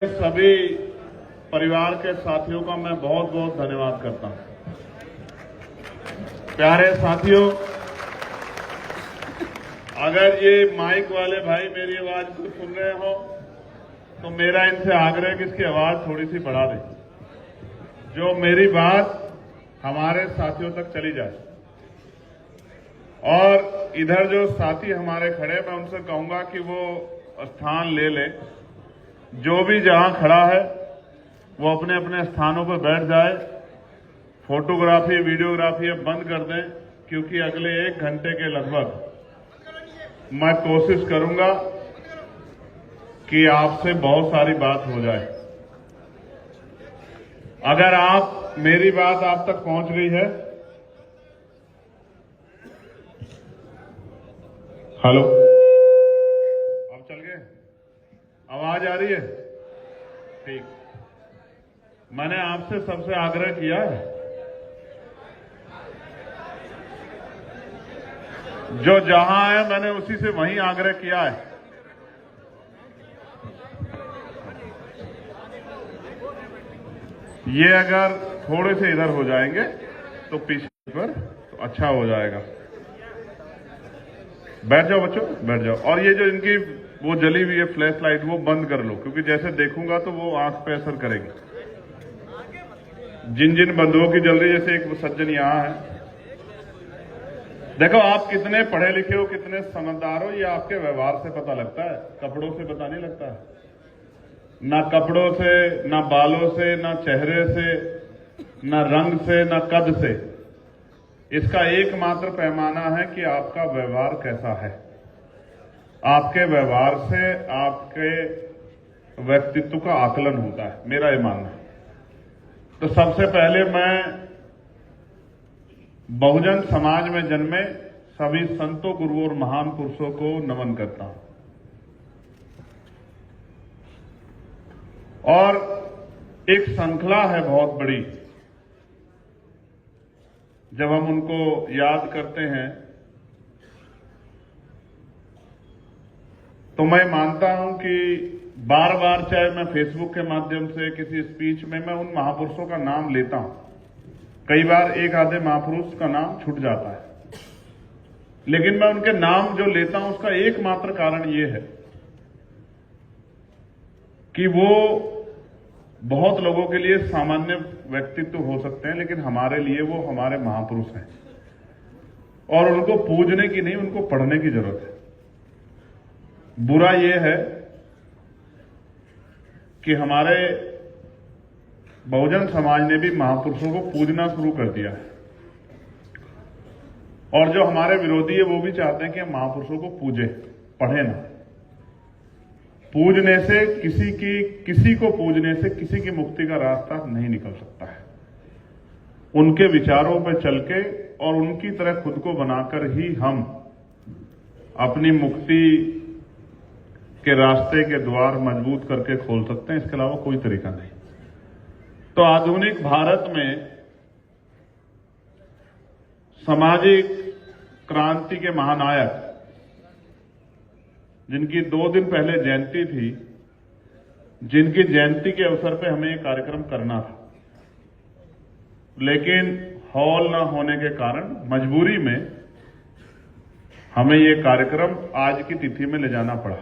सभी परिवार के साथियों का मैं बहुत बहुत धन्यवाद करता हूं। प्यारे साथियों, अगर ये माइक वाले भाई मेरी आवाज को सुन रहे हो तो मेरा इनसे आग्रह है कि इसकी आवाज थोड़ी सी बढ़ा दें, जो मेरी बात हमारे साथियों तक चली जाए। और इधर जो साथी हमारे खड़े, मैं उनसे कहूंगा कि वो स्थान ले लें। जो भी जहां खड़ा है वो अपने अपने स्थानों पर बैठ जाए। फोटोग्राफी, वीडियोग्राफी अब बंद कर दें, क्योंकि अगले 1 घंटे के लगभग मैं कोशिश करूंगा कि आपसे बहुत सारी बात हो जाए। अगर मेरी बात आप तक पहुंच गई है, हेलो, अब चल गए, आवाज आ रही है? ठीक। मैंने आपसे सबसे आग्रह किया है, जो जहां है मैंने उसी से वहीं आग्रह किया है। ये अगर थोड़े से इधर हो जाएंगे तो पीछे पर तो अच्छा हो जाएगा। बैठ जाओ बच्चों, बैठ जाओ। और ये जो इनकी वो जली हुई है फ्लैश लाइट, वो बंद कर लो, क्योंकि जैसे देखूंगा तो वो आंख पे असर करेगी। जिन जिन बंधुओं की जल रही, जैसे एक सज्जन यहां है, देखो आप कितने पढ़े लिखे हो, कितने समझदार हो, ये आपके व्यवहार से पता लगता है, कपड़ों से पता नहीं लगता है। ना कपड़ों से, ना बालों से, ना चेहरे से, ना रंग से, ना कद से। इसका एकमात्र पैमाना है कि आपका व्यवहार कैसा है। आपके व्यवहार से आपके व्यक्तित्व का आकलन होता है, मेरा ये मानना है। तो सबसे पहले मैं बहुजन समाज में जन्मे सभी संतों, गुरुओं और महान पुरुषों को नमन करता हूं। और एक श्रृंखला है बहुत बड़ी, जब हम उनको याद करते हैं तो मैं मानता हूं कि बार बार, चाहे मैं फेसबुक के माध्यम से किसी स्पीच में, मैं उन महापुरुषों का नाम लेता हूं। कई बार एक आधे महापुरुष का नाम छूट जाता है, लेकिन मैं उनके नाम जो लेता हूं उसका एकमात्र कारण ये है कि वो बहुत लोगों के लिए सामान्य व्यक्तित्व हो सकते हैं, लेकिन हमारे लिए वो हमारे महापुरुष हैं। और उनको पूजने की नहीं, उनको पढ़ने की जरूरत है। बुरा ये है कि हमारे बहुजन समाज ने भी महापुरुषों को पूजना शुरू कर दिया है, और जो हमारे विरोधी है वो भी चाहते हैं कि हम महापुरुषों को पूजें, पढ़ें ना। पूजने से किसी को पूजने से किसी की मुक्ति का रास्ता नहीं निकल सकता है। उनके विचारों पर चल के और उनकी तरह खुद को बनाकर ही हम अपनी मुक्ति के रास्ते के द्वार मजबूत करके खोल सकते हैं। इसके अलावा कोई तरीका नहीं। तो आधुनिक भारत में सामाजिक क्रांति के महानायक, जिनकी 2 दिन पहले जयंती थी, जिनकी जयंती के अवसर पे हमें ये कार्यक्रम करना था, लेकिन हॉल न होने के कारण मजबूरी में हमें ये कार्यक्रम आज की तिथि में ले जाना पड़ा।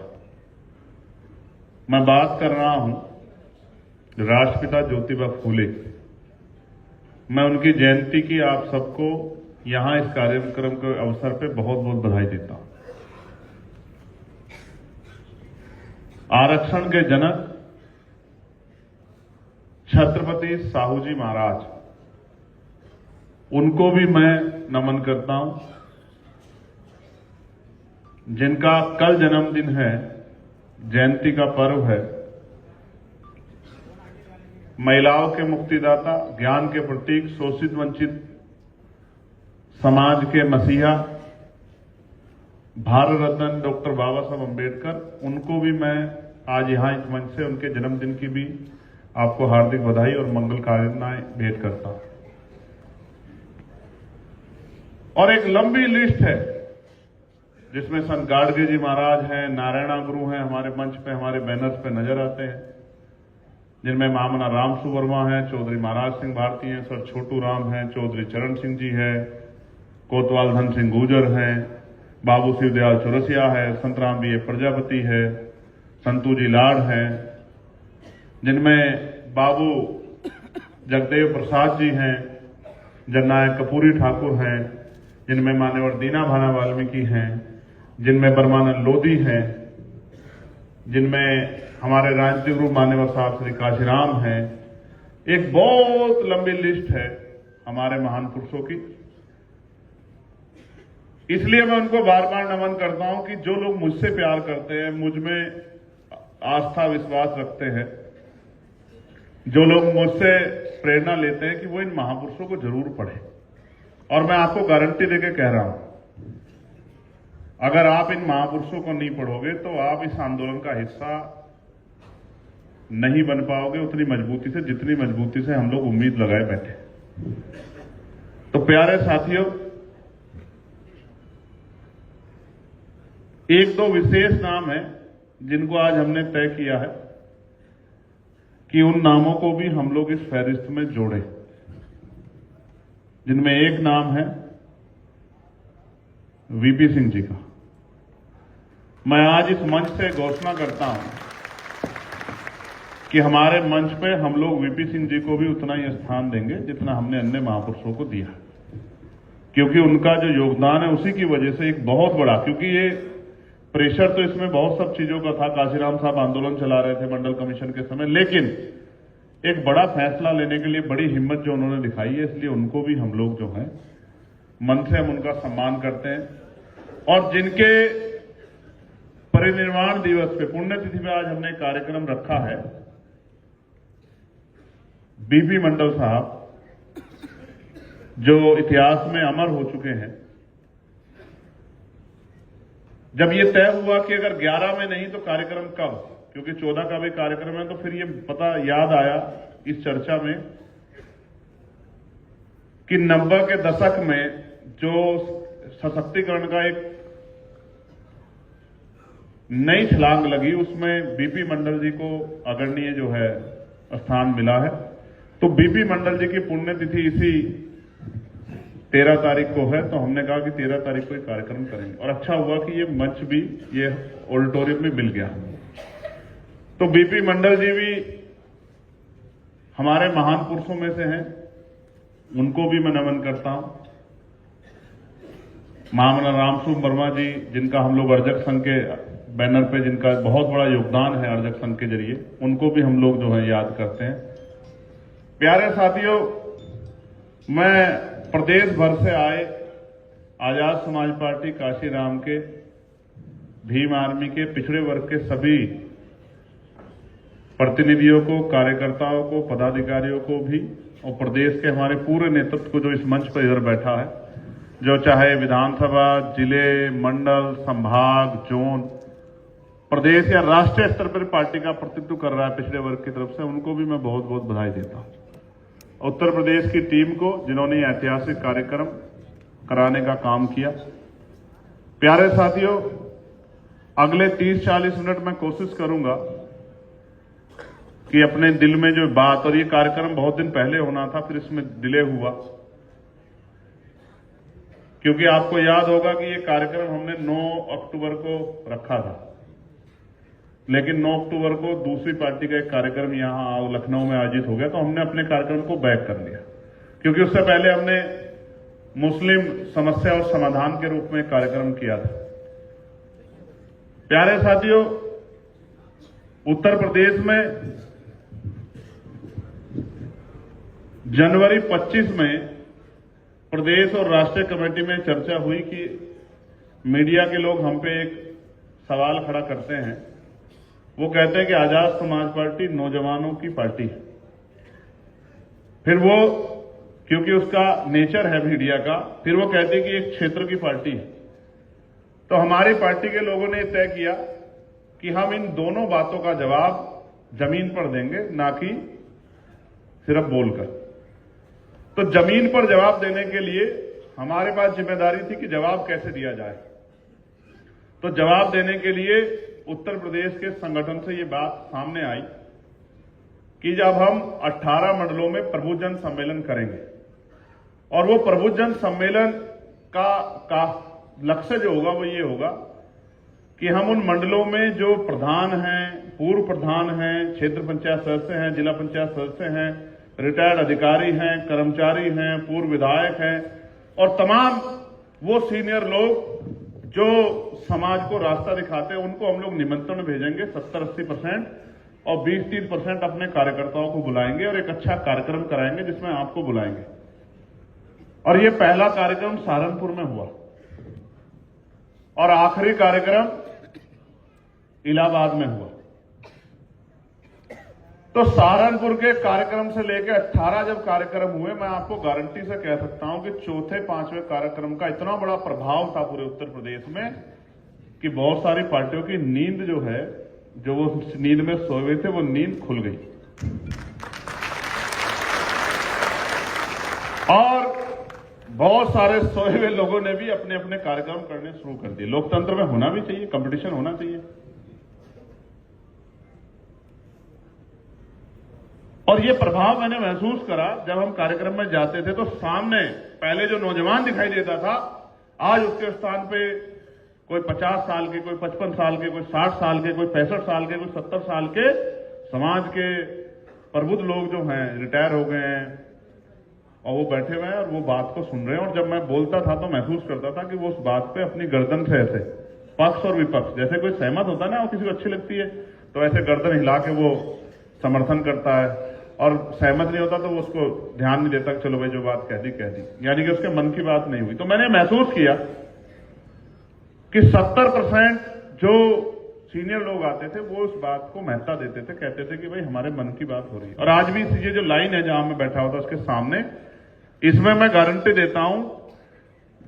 मैं बात कर रहा हूं राष्ट्रपिता ज्योतिबा फूले। मैं उनकी जयंती की आप सबको यहां इस कार्यक्रम के अवसर पे बहुत बहुत बधाई देता हूं। आरक्षण के जनक छत्रपति साहू जी महाराज, उनको भी मैं नमन करता हूं, जिनका कल जन्मदिन है, जयंती का पर्व है। महिलाओं के मुक्तिदाता, ज्ञान के प्रतीक, शोषित वंचित समाज के मसीहा, भारत रत्न डॉक्टर बाबा साहब अम्बेडकर, उनको भी मैं आज यहां इस मंच से उनके जन्मदिन की भी आपको हार्दिक बधाई और मंगल कामनाएं भेंट करता हूं। और एक लंबी लिस्ट है जिसमें संत गाडगे जी महाराज हैं, नारायणा गुरु हैं, हमारे मंच पे, हमारे बैनर्स पे नजर आते हैं। जिनमें मामना राम सुवर्मा हैं, चौधरी महाराज सिंह भारती हैं, सर छोटू राम हैं, चौधरी चरण सिंह जी हैं, कोतवाल धन सिंह गुर्जर हैं, बाबू शिवदयाल चौरसिया है, संतराम बी प्रजापति है, संतू जी लाड हैं, जिनमें बाबू जगदेव प्रसाद जी हैं, जननायक कपूरी ठाकुर हैं, जिनमें मान्यवर दीना भाना वाल्मीकि हैं, जिनमें ब्रह्मानंद लोधी हैं, जिनमें हमारे राजनीतिक गुरु मान्यवर साहब श्री काशीराम हैं। एक बहुत लंबी लिस्ट है हमारे महान पुरुषों की। इसलिए मैं उनको बार बार नमन करता हूं कि जो लोग मुझसे प्यार करते हैं, मुझ में आस्था विश्वास रखते हैं, जो लोग मुझसे प्रेरणा लेते हैं कि वो इन महापुरुषों को जरूर पढ़ें। और मैं आपको गारंटी देके कह रहा हूं, अगर आप इन महापुरुषों को नहीं पढ़ोगे तो आप इस आंदोलन का हिस्सा नहीं बन पाओगे उतनी मजबूती से, जितनी मजबूती से हम लोग उम्मीद लगाए बैठे। तो प्यारे साथियों, एक दो विशेष नाम हैं जिनको आज हमने तय किया है कि उन नामों को भी हम लोग इस फहरिस्त में जोड़ें, जिनमें एक नाम है वीपी सिंह जी का। मैं आज इस मंच से घोषणा करता हूं कि हमारे मंच पे हम लोग वीपी सिंह जी को भी उतना ही स्थान देंगे जितना हमने अन्य महापुरुषों को दिया, क्योंकि उनका जो योगदान है उसी की वजह से एक बहुत बड़ा, क्योंकि ये प्रेशर तो इसमें बहुत सब चीजों का था। काशीराम साहब आंदोलन चला रहे थे मंडल कमीशन के समय, लेकिन एक बड़ा फैसला लेने के लिए बड़ी हिम्मत जो उन्होंने दिखाई है, इसलिए उनको भी हम लोग जो है मन से हम उनका सम्मान करते हैं। और जिनके परिनिर्वाण दिवस पे, पुण्यतिथि पे आज हमने कार्यक्रम रखा है, बीपी मंडल साहब जो इतिहास में अमर हो चुके हैं। जब ये तय हुआ कि अगर 11 में नहीं तो कार्यक्रम कब, क्योंकि 14 का भी कार्यक्रम है, तो फिर ये पता याद आया इस चर्चा में कि 90 के दशक में जो सशक्तिकरण का एक नई छलांग लगी, उसमें बीपी मंडल जी को अग्रणीय जो है स्थान मिला है। तो बीपी मंडल जी की पुण्यतिथि इसी 13 तारीख को है, तो हमने कहा कि 13 तारीख को एक कार्यक्रम करेंगे। और अच्छा हुआ कि ये मंच भी, ये ऑडिटोरियम में मिल गया। तो बीपी मंडल जी भी हमारे महान पुरुषों में से हैं, उनको भी मैं नमन करता हूं। मामना रामसूम वर्मा जी, जिनका हम लोग अर्जक संघ के बैनर पे, जिनका बहुत बड़ा योगदान है अर्जक संघ के जरिए, उनको भी हम लोग जो है याद करते हैं। प्यारे साथियों, मैं प्रदेश भर से आए आजाद समाज पार्टी काशीराम के, भीम आर्मी के, पिछड़े वर्ग के सभी प्रतिनिधियों को, कार्यकर्ताओं को, पदाधिकारियों को भी, और प्रदेश के हमारे पूरे नेतृत्व को जो इस मंच पर इधर बैठा है, जो चाहे विधानसभा, जिले, मंडल, संभाग, जोन, प्रदेश या राष्ट्रीय स्तर पर पार्टी का प्रतिनिधित्व कर रहा है पिछड़े वर्ग की तरफ से, उनको भी मैं बहुत बहुत बधाई देता हूं। उत्तर प्रदेश की टीम को, जिन्होंने ऐतिहासिक कार्यक्रम कराने का काम किया। प्यारे साथियों, अगले 30-40 मिनट में कोशिश करूंगा कि अपने दिल में जो बात, और ये कार्यक्रम बहुत दिन पहले होना था, फिर इसमें डिले हुआ, क्योंकि आपको याद होगा कि ये कार्यक्रम हमने 9 अक्टूबर को रखा था, लेकिन 9 अक्टूबर को दूसरी पार्टी का एक कार्यक्रम यहां लखनऊ में आयोजित हो गया, तो हमने अपने कार्यक्रम को बैक कर लिया, क्योंकि उससे पहले हमने मुस्लिम समस्या और समाधान के रूप में एक कार्यक्रम किया था। प्यारे साथियों, उत्तर प्रदेश में जनवरी 25 में प्रदेश और राष्ट्रीय कमेटी में चर्चा हुई कि मीडिया के लोग हम पे एक सवाल खड़ा करते हैं। वो कहते हैं कि आजाद समाज पार्टी नौजवानों की पार्टी है। फिर वो, क्योंकि उसका नेचर है मीडिया का, फिर वो कहते हैं कि एक क्षेत्र की पार्टी है। तो हमारी पार्टी के लोगों ने तय किया कि हम इन दोनों बातों का जवाब जमीन पर देंगे, ना कि सिर्फ बोलकर। तो जमीन पर जवाब देने के लिए हमारे पास जिम्मेदारी थी कि जवाब कैसे दिया जाए। तो जवाब देने के लिए उत्तर प्रदेश के संगठन से ये बात सामने आई कि जब हम 18 मंडलों में प्रबुद्धजन सम्मेलन करेंगे और वो प्रबुद्धजन सम्मेलन का लक्ष्य जो होगा वो ये होगा कि हम उन मंडलों में जो प्रधान हैं, पूर्व प्रधान हैं, क्षेत्र पंचायत सदस्य हैं, जिला पंचायत सदस्य हैं, रिटायर्ड अधिकारी हैं, कर्मचारी हैं, पूर्व विधायक हैं और तमाम वो सीनियर लोग जो समाज को रास्ता दिखाते हैं, उनको हम लोग निमंत्रण भेजेंगे 70-80% और 20-30% अपने कार्यकर्ताओं को बुलाएंगे और एक अच्छा कार्यक्रम कराएंगे जिसमें आपको बुलाएंगे। और ये पहला कार्यक्रम सहारनपुर में हुआ और आखिरी कार्यक्रम इलाहाबाद में हुआ। तो सहारनपुर के कार्यक्रम से लेकर 18 जब कार्यक्रम हुए, मैं आपको गारंटी से कह सकता हूं कि चौथे 5वें कार्यक्रम का इतना बड़ा प्रभाव था पूरे उत्तर प्रदेश में कि बहुत सारी पार्टियों की नींद जो है, जो वो नींद में सोए हुए थे, वो नींद खुल गई। और बहुत सारे सोए हुए लोगों ने भी अपने अपने कार्यक्रम करने शुरू कर दिए। लोकतंत्र में होना भी चाहिए, कंपटीशन होना चाहिए। और ये प्रभाव मैंने महसूस करा जब हम कार्यक्रम में जाते थे तो सामने पहले जो नौजवान दिखाई देता था, आज उसके स्थान पे कोई 50 साल के, कोई 55 साल के, कोई 60 साल के, कोई 65 साल के, कोई 70 साल के समाज के प्रबुद्ध लोग जो हैं, रिटायर हो गए हैं और वो बैठे हुए हैं और वो बात को सुन रहे हैं। और जब मैं बोलता था तो महसूस करता था कि वो उस बात पे अपनी गर्दन से ऐसे पक्ष और विपक्ष, जैसे कोई सहमत होता है ना, वो किसी को अच्छी लगती है तो ऐसे गर्दन हिला के वो समर्थन करता है, और सहमत नहीं होता तो वो उसको ध्यान नहीं देता, चलो भाई जो बात कह दी, यानी कि उसके मन की बात नहीं हुई। तो मैंने महसूस किया कि 70% जो सीनियर लोग आते थे वो उस बात को महत्ता देते थे, कहते थे कि भाई हमारे मन की बात हो रही है। और आज भी ये जो लाइन है जहां मैं बैठा हुआ था उसके सामने, इसमें मैं गारंटी देता हूं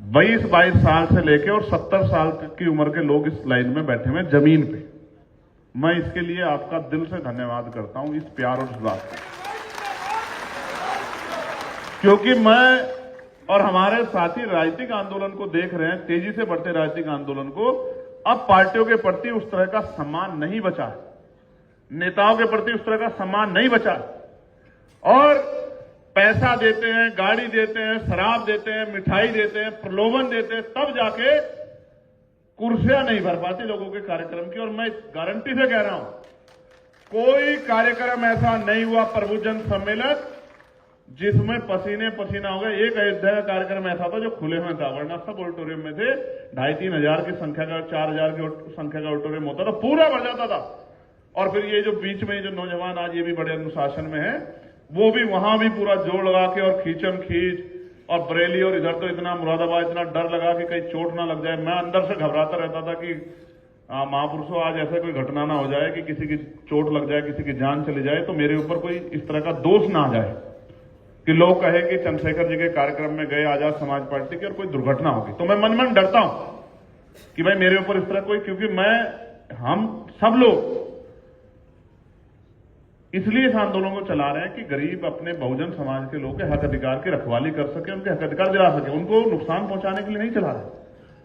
22 साल से लेके और 70 साल की उम्र के लोग इस लाइन में बैठे हुए जमीन पे। मैं इसके लिए आपका दिल से धन्यवाद करता हूं, इस प्यार और इस बात का, क्योंकि मैं और हमारे साथी राजनीतिक आंदोलन को देख रहे हैं, तेजी से बढ़ते राजनीतिक आंदोलन को। अब पार्टियों के प्रति उस तरह का सम्मान नहीं बचा है, नेताओं के प्रति उस तरह का सम्मान नहीं बचा है। और पैसा देते हैं, गाड़ी देते हैं, शराब देते हैं, मिठाई देते हैं, प्रलोभन देते हैं, तब जाके कुर्सियां नहीं भर पाती लोगों के कार्यक्रम की। और मैं गारंटी से कह रहा हूं, कोई कार्यक्रम ऐसा नहीं हुआ प्रबुद्धजन सम्मेलन जिसमें पसीने पसीना हो गए। एक अयोध्या का कार्यक्रम ऐसा था जो खुले में था, वरना सब ऑडिटोरियम में थे। 2,500-3 हजार की संख्या का, 4 हजार की संख्या का ऑडिटोरियम होता था, पूरा भर जाता था। और फिर ये जो बीच में जो नौजवान आज ये भी बड़े अनुशासन में है, वो भी वहां भी पूरा जोर लगा के और खींचम खींच, और बरेली और इधर तो इतना मुरादाबाद इतना डर लगा कि कहीं चोट ना लग जाए। मैं अंदर से घबराता रहता था कि महापुरुषों आज ऐसा कोई घटना ना हो जाए कि किसी की चोट लग जाए, किसी की जान चली जाए, तो मेरे ऊपर कोई इस तरह का दोष ना आ जाए कि लोग कहे कि चंद्रशेखर जी के कार्यक्रम में गए आजाद समाज पार्टी की और कोई दुर्घटना होगी। तो मैं मन डरता हूं कि भाई मेरे ऊपर इस तरह कोई, क्योंकि हम सब लोग इसलिए इस आंदोलन को चला रहे हैं कि गरीब अपने बहुजन समाज के लोग के हक अधिकार की रखवाली कर सके, उनके हक अधिकार दिला सके, उनको नुकसान पहुंचाने के लिए नहीं चला रहे।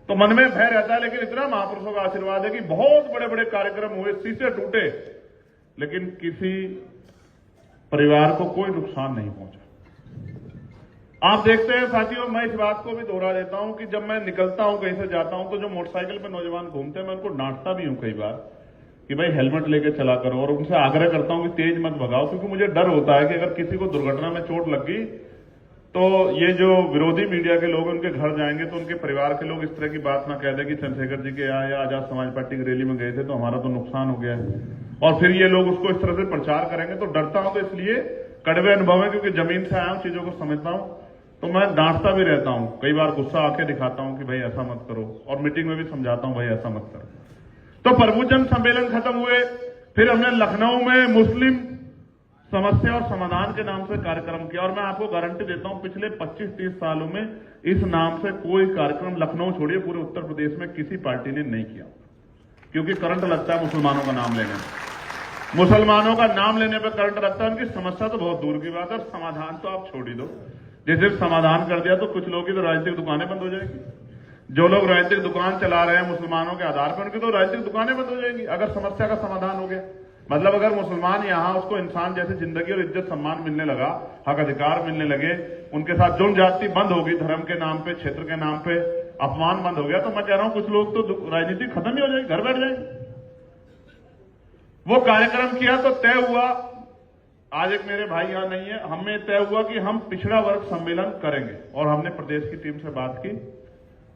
तो मन में भय रहता है, लेकिन इतना महापुरुषों का आशीर्वाद है कि बहुत बड़े बड़े कार्यक्रम हुए, शीशे टूटे, लेकिन किसी परिवार को कोई नुकसान नहीं पहुंचा। आप देखते हैं साथियों, मैं इस बात को भी दोहरा देता हूं कि जब मैं निकलता हूं, कहीं से जाता हूं, तो जो मोटरसाइकिल पर नौजवान घूमते हैं मैं उनको डांटता भी हूं कई बार कि भाई हेलमेट लेके चला करो, और उनसे आग्रह करता हूं कि तेज मत भगाओ, क्योंकि मुझे डर होता है कि अगर किसी को दुर्घटना में चोट लग गई तो ये जो विरोधी मीडिया के लोग उनके घर जाएंगे तो उनके परिवार के लोग इस तरह की बात ना कह दें कि चंद्रशेखर जी के यहाँ या आजाद समाज पार्टी की रैली में गए थे तो हमारा तो नुकसान हो गया है, और फिर ये लोग उसको इस तरह से प्रचार करेंगे। तो डरता हूं, तो इसलिए कड़वे अनुभव है, क्योंकि जमीन से आया हूं, चीजों को समझता हूं, तो मैं डांटता भी रहता हूं, कई बार गुस्सा आके दिखाता हूं कि भाई ऐसा मत करो, और मीटिंग में भी समझाता हूं भाई ऐसा मत करो। तो प्रबुद्धजन सम्मेलन खत्म हुए, फिर हमने लखनऊ में मुस्लिम समस्या और समाधान के नाम से कार्यक्रम किया। और मैं आपको गारंटी देता हूं पिछले 25-30 सालों में इस नाम से कोई कार्यक्रम, लखनऊ छोड़िए पूरे उत्तर प्रदेश में किसी पार्टी ने नहीं किया, क्योंकि करंट लगता है मुसलमानों का नाम लेने में। मुसलमानों का नाम लेने पर करंट लगता है, उनकी समस्या तो बहुत दूर की बात है, समाधान तो आप छोड़ ही दो। जैसे समाधान कर दिया तो कुछ लोगों की तो राजनीतिक दुकानें बंद हो जाएंगी। जो लोग राजनीतिक दुकान चला रहे हैं मुसलमानों के आधार पर, उनकी तो राजनीतिक दुकानें बंद हो जाएंगी अगर समस्या का समाधान हो गया। मतलब अगर मुसलमान यहां उसको इंसान जैसी जिंदगी और इज्जत सम्मान मिलने लगा, हक अधिकार मिलने लगे, उनके साथ जुर्म ज्यादती बंद होगी, धर्म के नाम पे, क्षेत्र के नाम पे अपमान बंद हो गया, तो मैं कह रहा हूं कुछ लोग तो राजनीति खत्म ही हो जाएगी, घर बैठ जाएंगे। वो कार्यक्रम किया तो तय हुआ, आज एक मेरे भाई यहां नहीं है, हमें तय हुआ कि हम पिछड़ा वर्ग सम्मेलन करेंगे और हमने प्रदेश की टीम से बात की।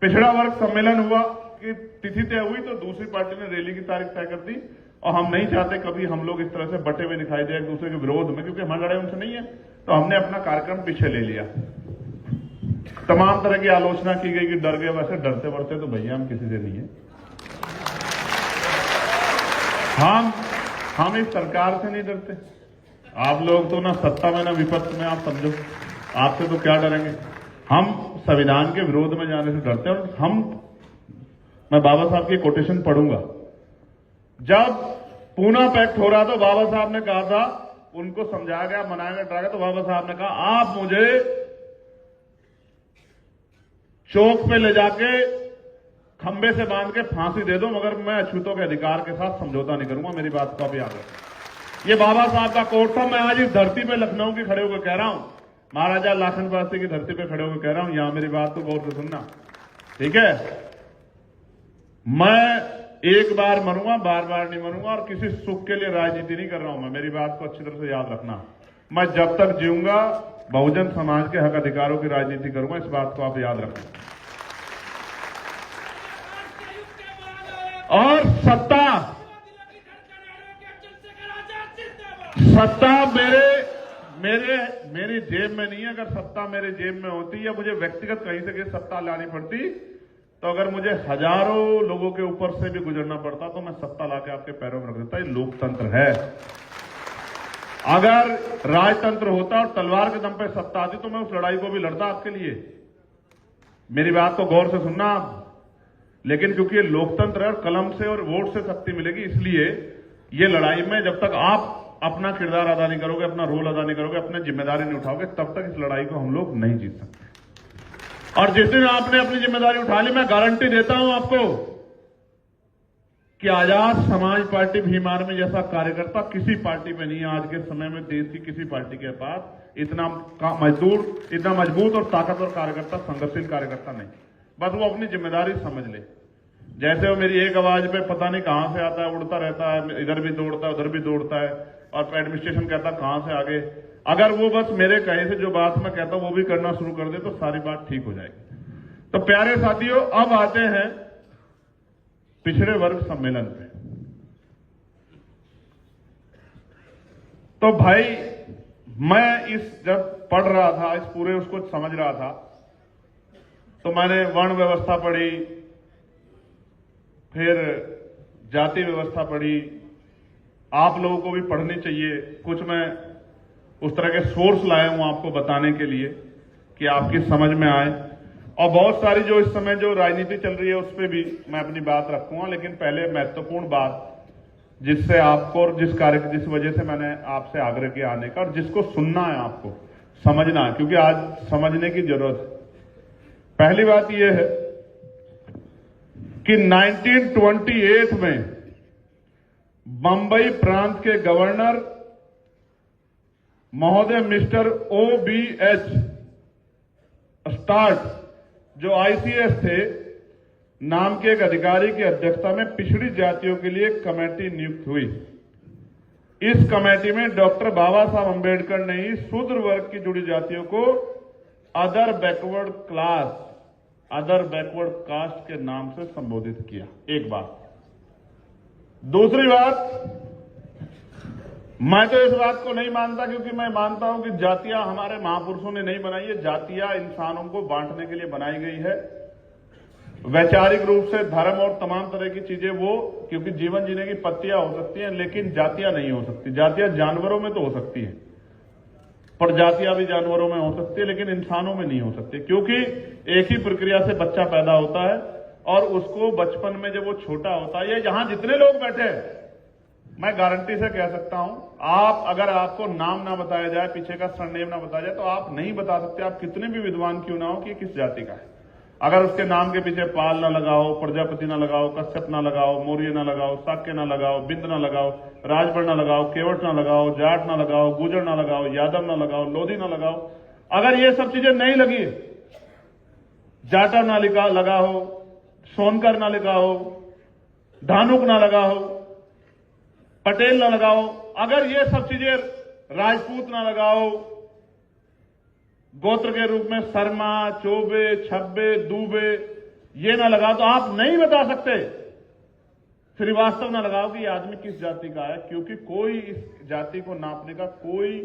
पिछड़ा वर्ग सम्मेलन हुआ कि तिथि तय हुई तो दूसरी पार्टी ने रैली की तारीख तय कर दी और हम नहीं चाहते कभी हम लोग इस तरह से बटे हुए दिखाई दे एक दूसरे के विरोध में, क्योंकि हमारी लड़ाई उनसे नहीं है, तो हमने अपना कार्यक्रम पीछे ले लिया। तमाम तरह की आलोचना की गई कि डर गए, वैसे डरते वरते तो भैया हम किसी से नहीं है। हम इस सरकार से नहीं डरते। आप लोग तो ना सत्ता में ना विपक्ष में, आप समझो, आपसे तो क्या डरेंगे। हम संविधान के विरोध में जाने से डरते हैं। और मैं बाबा साहब की कोटेशन पढ़ूंगा। जब पूना पैक्ट हो रहा तो बाबा साहब ने कहा था, उनको समझाया गया, मनाया गया, डराया, तो बाबा साहब ने कहा आप मुझे चौक पे ले जाके खंबे से बांध के फांसी दे दो, मगर मैं अछूतों के अधिकार के साथ समझौता नहीं करूंगा। मेरी बात को आप याद रखें। ये बाबा साहब का कोट था। मैं आज इस धरती पे लखनऊ की खड़े होकर कह रहा हूं, महाराजा लाखन पासी की धरती पे खड़े होकर कह रहा हूं, यहां मेरी बात को गौर से सुनना, ठीक है। मैं एक बार मरूंगा, बार बार नहीं मरूंगा, और किसी सुख के लिए राजनीति नहीं कर रहा हूं मैं। मेरी बात को अच्छी तरह से याद रखना। मैं जब तक जीऊंगा बहुजन समाज के हक अधिकारों की राजनीति करूंगा, इस बात को आप याद रखना। और सत्ता मेरी जेब में नहीं है। अगर सत्ता मेरे जेब में होती या मुझे व्यक्तिगत कहीं से सत्ता लानी पड़ती, तो अगर मुझे हजारों लोगों के ऊपर से भी गुजरना पड़ता तो मैं सत्ता लाके आपके पैरों में रख देता। ये लोकतंत्र है। अगर राजतंत्र होता और तलवार के दम पे सत्ता आती तो मैं उस लड़ाई को भी लड़ता आपके लिए। मेरी बात को गौर से सुनना आप। लेकिन क्योंकि ये लोकतंत्र है और कलम से और वोट से शक्ति मिलेगी, इसलिए ये लड़ाई में जब तक आप अपना किरदार अदा नहीं करोगे, अपना रोल अदा नहीं करोगे, अपनी जिम्मेदारी नहीं उठाओगे, तब तक इस लड़ाई को हम लोग नहीं जीत सकते। और जिस दिन आपने अपनी जिम्मेदारी उठा ली, मैं गारंटी देता हूं आपको कि आजाद समाज पार्टी भीम आर्मी जैसा कार्यकर्ता किसी पार्टी में नहीं है। आज के समय में देश की किसी पार्टी के पास इतना मजबूत और ताकतवर कार्यकर्ता, संघर्षशील कार्यकर्ता नहीं। बस वो अपनी जिम्मेदारी समझ ले। जैसे वो मेरी एक आवाज पे पता नहीं कहां से आता है, उड़ता रहता है, इधर भी दौड़ता है, उधर भी दौड़ता है, और एडमिनिस्ट्रेशन कहता कहां से आगे। अगर वो बस मेरे कहे से जो बात मैं कहता हूं वो भी करना शुरू कर दे तो सारी बात ठीक हो जाएगी। तो प्यारे साथियों, अब आते हैं पिछड़े वर्ग सम्मेलन पे। तो भाई मैं जब पढ़ रहा था, इस पूरे उसको समझ रहा था, तो मैंने वर्ण व्यवस्था पढ़ी, फिर जाति व्यवस्था पढ़ी। आप लोगों को भी पढ़नी चाहिए। कुछ मैं उस तरह के सोर्स लाया हूं आपको बताने के लिए कि आपकी समझ में आए। और बहुत सारी जो इस समय जो राजनीति चल रही है उस पर भी मैं अपनी बात रखूंगा। लेकिन पहले महत्वपूर्ण बात जिससे आपको और जिस वजह से मैंने आपसे आग्रह किया आने का, और जिसको सुनना है आपको समझना है, क्योंकि आज समझने की जरूरत है। पहली बात यह है कि 1928 में बंबई प्रांत के गवर्नर महोदय मिस्टर OBH स्टार्ट, जो ICS थे, नाम के एक अधिकारी की अध्यक्षता में पिछड़ी जातियों के लिए कमेटी नियुक्त हुई। इस कमेटी में डॉक्टर बाबा साहब अंबेडकर ने ही शूद्र वर्ग की जुड़ी जातियों को अदर बैकवर्ड कास्ट के नाम से संबोधित किया। एक बात। दूसरी बात, मैं तो इस बात को नहीं मानता, क्योंकि मैं मानता हूं कि जातियां हमारे महापुरुषों ने नहीं बनाई है। जातियां इंसानों को बांटने के लिए बनाई गई है। वैचारिक रूप से धर्म और तमाम तरह की चीजें वो, क्योंकि जीवन जीने की पत्तियां हो सकती हैं, लेकिन जातियां नहीं हो सकती। जातियां जानवरों में तो हो सकती है, प्रजातियां भी जानवरों में हो सकती है, लेकिन इंसानों में नहीं हो सकती। क्योंकि एक ही प्रक्रिया से बच्चा पैदा होता है और उसको बचपन में जब वो छोटा होता है, या यहां जितने लोग बैठे हैं, मैं गारंटी से कह सकता हूं, अगर आपको नाम ना बताया जाए, पीछे का सरनेम ना बताया जाए, तो आप नहीं बता सकते, आप कितने भी विद्वान क्यों ना हो, कि किस जाति का है। अगर उसके नाम के पीछे पाल ना लगाओ, प्रजापति ना लगाओ, कश्यप ना लगाओ, मौर्य ना लगाओ, शाक्य ना लगाओ, बिंद ना लगाओ, राजभर ना लगाओ, केवट ना लगाओ, जाट ना लगाओ, गुजर ना लगाओ, यादव ना लगाओ, लोधी ना लगाओ, अगर ये सब चीजें नहीं लगी, जाटा ना लगा हो, सोनकर ना लगा हो, धानुक ना लगा हो, पटेल ना लगाओ, अगर ये सब चीजें राजपूत ना लगाओ, गोत्र के रूप में शर्मा, चौबे, छब्बे, दूबे ये ना लगाओ, तो आप नहीं बता सकते। श्रीवास्तव ना लगाओ कि ये आदमी किस जाति का है, क्योंकि कोई इस जाति को नापने का कोई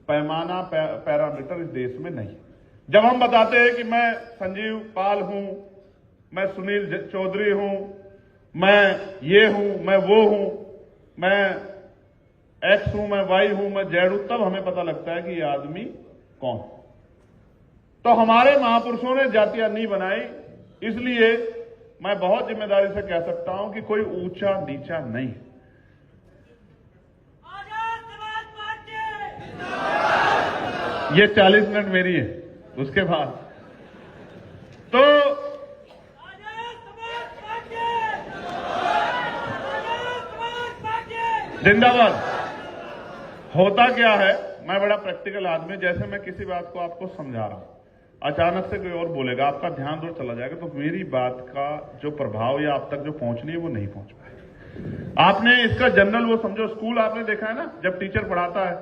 पैमाना पैरामीटर इस देश में नहीं। जब हम बताते हैं कि मैं संजीव पाल हूं, मैं सुनील चौधरी हूं, मैं ये हूं, मैं वो हूं, मैं एक्स हूं, मैं वाई हूं, मैं जेड हूं, तब हमें पता लगता है कि ये आदमी कौन। तो हमारे महापुरुषों ने जातियां नहीं बनाई, इसलिए मैं बहुत जिम्मेदारी से कह सकता हूं कि कोई ऊंचा नीचा नहीं। ये 40 मिनट मेरी है, उसके बाद तो जिंदाबाद। होता क्या है, मैं बड़ा प्रैक्टिकल आदमी, जैसे मैं किसी बात को आपको समझा रहा हूं, अचानक से कोई और बोलेगा, आपका ध्यान दूर चला जाएगा, तो मेरी बात का जो प्रभाव या आप तक जो पहुंचनी है वो नहीं पहुंच पाए। आपने इसका जनरल वो समझो, स्कूल आपने देखा है ना, जब टीचर पढ़ाता है,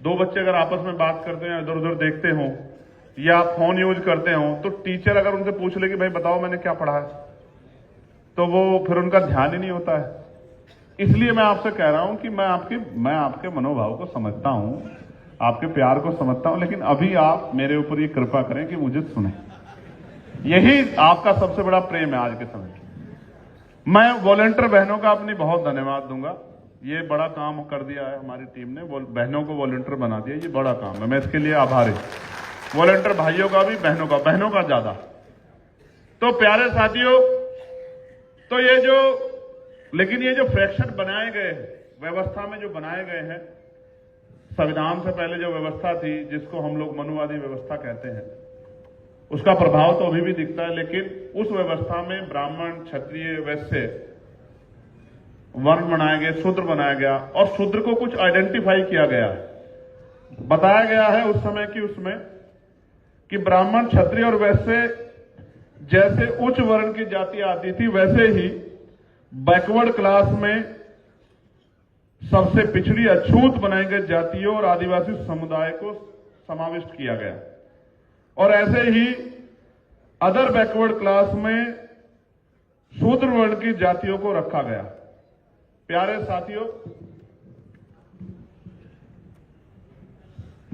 दो बच्चे अगर आपस में बात करते हैं, इधर उधर देखते हो या फोन यूज करते हो, तो टीचर अगर उनसे पूछ ले कि भाई बताओ मैंने क्या पढ़ा है, तो वो फिर उनका ध्यान ही नहीं होता है। इसलिए मैं आपसे कह रहा हूं कि मैं आपके मनोभाव को समझता हूं, आपके प्यार को समझता हूं, लेकिन अभी आप मेरे ऊपर ये कृपा करें कि मुझे सुने। यही आपका सबसे बड़ा प्रेम है आज के समय की। मैं वॉलंटियर बहनों का अपनी बहुत धन्यवाद दूंगा। ये बड़ा काम कर दिया है हमारी टीम ने, बहनों को वॉलंटियर बना दिया, ये बड़ा काम है, मैं इसके लिए आभारी। वॉलंटियर भाइयों का भी, बहनों का ज्यादा। तो प्यारे साथियों, तो लेकिन ये जो फ्रैक्शन बनाए गए व्यवस्था में जो बनाए गए हैं, संविधान से पहले जो व्यवस्था थी जिसको हम लोग मनुवादी व्यवस्था कहते हैं, उसका प्रभाव तो अभी भी दिखता है। लेकिन उस व्यवस्था में ब्राह्मण, क्षत्रिय, वैश्य वर्ण बनाया गया, शूद्र बनाया गया, और शूद्र को कुछ आइडेंटिफाई किया गया, बताया गया है उस समय की उसमें कि ब्राह्मण, क्षत्रिय और वैश्य जैसे उच्च वर्ण की जातियां आती थी, वैसे ही बैकवर्ड क्लास में सबसे पिछड़ी अछूत बनाई गई जातियों और आदिवासी समुदाय को समाविष्ट किया गया, और ऐसे ही अदर बैकवर्ड क्लास में शूद्र वर्ण की जातियों को रखा गया। प्यारे साथियों,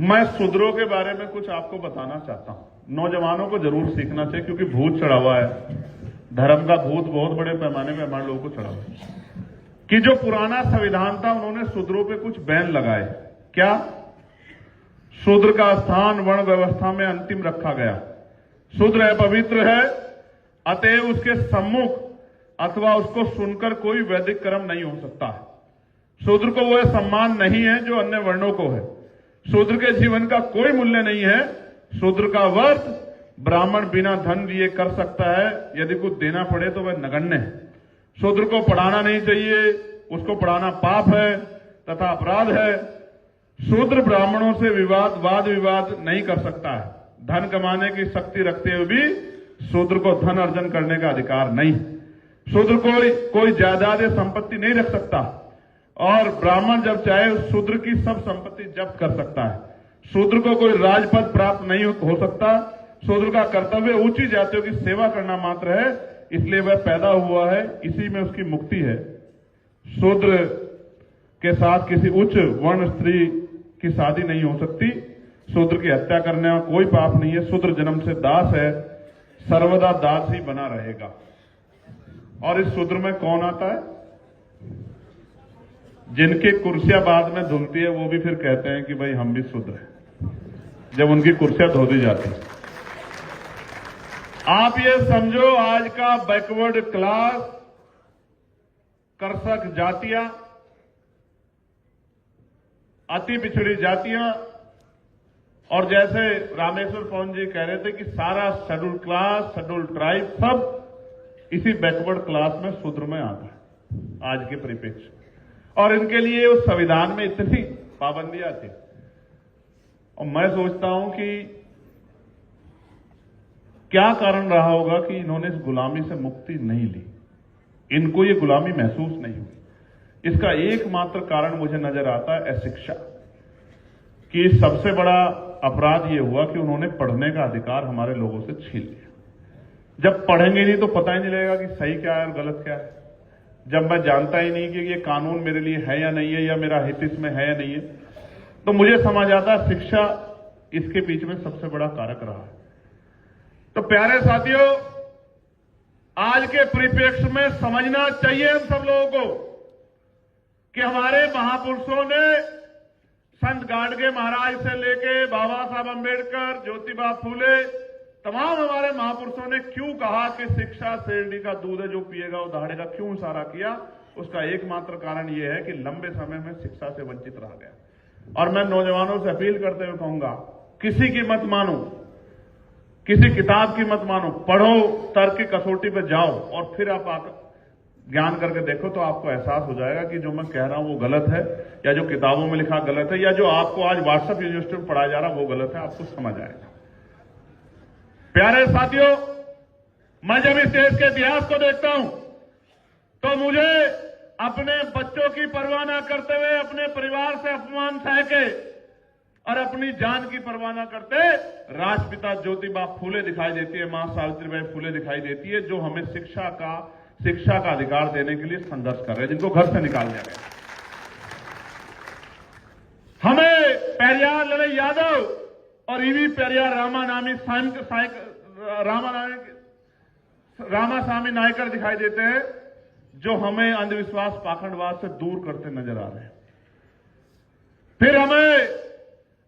मैं शूद्रों के बारे में कुछ आपको बताना चाहता हूं। नौजवानों को जरूर सीखना चाहिए, क्योंकि भूत चढ़ा हुआ है, धर्म का भूत बहुत बड़े पैमाने में हमारे लोगों को चढ़ा हुआ है कि जो पुराना संविधान था उन्होंने शूद्रों पे कुछ बैन लगाए। क्या? शूद्र का स्थान वर्ण व्यवस्था में अंतिम रखा गया। शूद्र अपवित्र है, अतएव उसके सम्मुख अथवा उसको सुनकर कोई वैदिक कर्म नहीं हो सकता है। शूद्र को वह सम्मान नहीं है जो अन्य वर्णों को है। शूद्र के जीवन का कोई मूल्य नहीं है। शूद्र का व्रत ब्राह्मण बिना धन लिए कर सकता है, यदि कुछ देना पड़े तो वह नगण्य है। शूद्र को पढ़ाना नहीं चाहिए, उसको पढ़ाना पाप है तथा अपराध है। शूद्र ब्राह्मणों से वाद विवाद नहीं कर सकता है। धन कमाने की शक्ति रखते हुए भी शूद्र को धन अर्जन करने का अधिकार नहीं। शूद्र कोई जायदाद या संपत्ति नहीं रख सकता, और ब्राह्मण जब चाहे शूद्र की सब संपत्ति जब्त कर सकता है। शूद्र को कोई राजपद प्राप्त नहीं हो सकता। शूद्र का कर्तव्य ऊंची जातियों की सेवा करना मात्र है, इसलिए वह पैदा हुआ है, इसी में उसकी मुक्ति है। शूद्र के साथ किसी उच्च वर्ण स्त्री की शादी नहीं हो सकती। शूद्र की हत्या करने में कोई पाप नहीं है। शूद्र जन्म से दास है, सर्वदा दास ही बना रहेगा। और इस शूद्र में कौन आता है? जिनकी कुर्सियां बाद में धुलती है वो भी फिर कहते हैं कि भाई हम भी शूद्र हैं, जब उनकी कुर्सियां धो दी जाती है। आप ये समझो, आज का बैकवर्ड क्लास, कर्षक जातियां, अति पिछड़ी जातियां और जैसे रामेश्वर पवन जी कह रहे थे कि सारा शेड्यूल क्लास, शेड्यूल ट्राइब सब इसी बैकवर्ड क्लास में, शूद्र में आता है आज के परिप्रेक्ष्य। और इनके लिए उस संविधान में इतनी पाबंदियां थी। और मैं सोचता हूं कि क्या कारण रहा होगा कि इन्होंने इस गुलामी से मुक्ति नहीं ली, इनको ये गुलामी महसूस नहीं हुई। इसका एकमात्र कारण मुझे नजर आता है अशिक्षा, कि सबसे बड़ा अपराध ये हुआ कि उन्होंने पढ़ने का अधिकार हमारे लोगों से छीन लिया। जब पढ़ेंगे नहीं तो पता ही नहीं लगेगा कि सही क्या है और गलत क्या है। जब मैं जानता ही नहीं कि ये कानून मेरे लिए है या नहीं है, या मेरा हित इसमें है या नहीं है, तो मुझे समझ आता है शिक्षा इसके बीच में सबसे बड़ा कारक रहा है। तो प्यारे साथियों, आज के परिप्रेक्ष्य में समझना चाहिए हम सब लोगों को कि हमारे महापुरुषों ने, संत गाडगे महाराज से लेके बाबा साहब अंबेडकर, ज्योतिबा फूले, तमाम हमारे महापुरुषों ने क्यों कहा कि शिक्षा शेरडी का दूध है, जो पिएगा वो दहाड़ेगा, क्यों इशारा किया? उसका एकमात्र कारण यह है कि लंबे समय में शिक्षा से वंचित रह गया। और मैं नौजवानों से अपील करते हुए कहूंगा, किसी की मत मानो, किसी किताब की मत मानो, पढ़ो, तर्क की कसौटी पर जाओ और फिर आप ज्ञान करके देखो तो आपको एहसास हो जाएगा कि जो मैं कह रहा हूं वो गलत है, या जो किताबों में लिखा गलत है, या जो आपको आज व्हाट्सएप यूनिवर्सिटी में पढ़ाया जा रहा है वो गलत है। आपको समझ आएगा। प्यारे साथियों, मैं जब इस देश के इतिहास को देखता हूं तो मुझे अपने बच्चों की परवाह न करते हुए, अपने परिवार से अपमान सह के और अपनी जान की परवाह न करते राष्ट्रपिता ज्योतिबा फूले दिखाई देती है, मां सावित्रीबाई फूले दिखाई देती है, जो हमें शिक्षा का अधिकार देने के लिए संघर्ष कर रहे हैं, जिनको घर से निकाल दिया गया। हमें पेरियार लड़ई यादव और ईवी पेरियार रामास्वामी नायकर दिखाई देते हैं, जो हमें अंधविश्वास, पाखंडवाद से दूर करते नजर आ रहे हैं। फिर हमें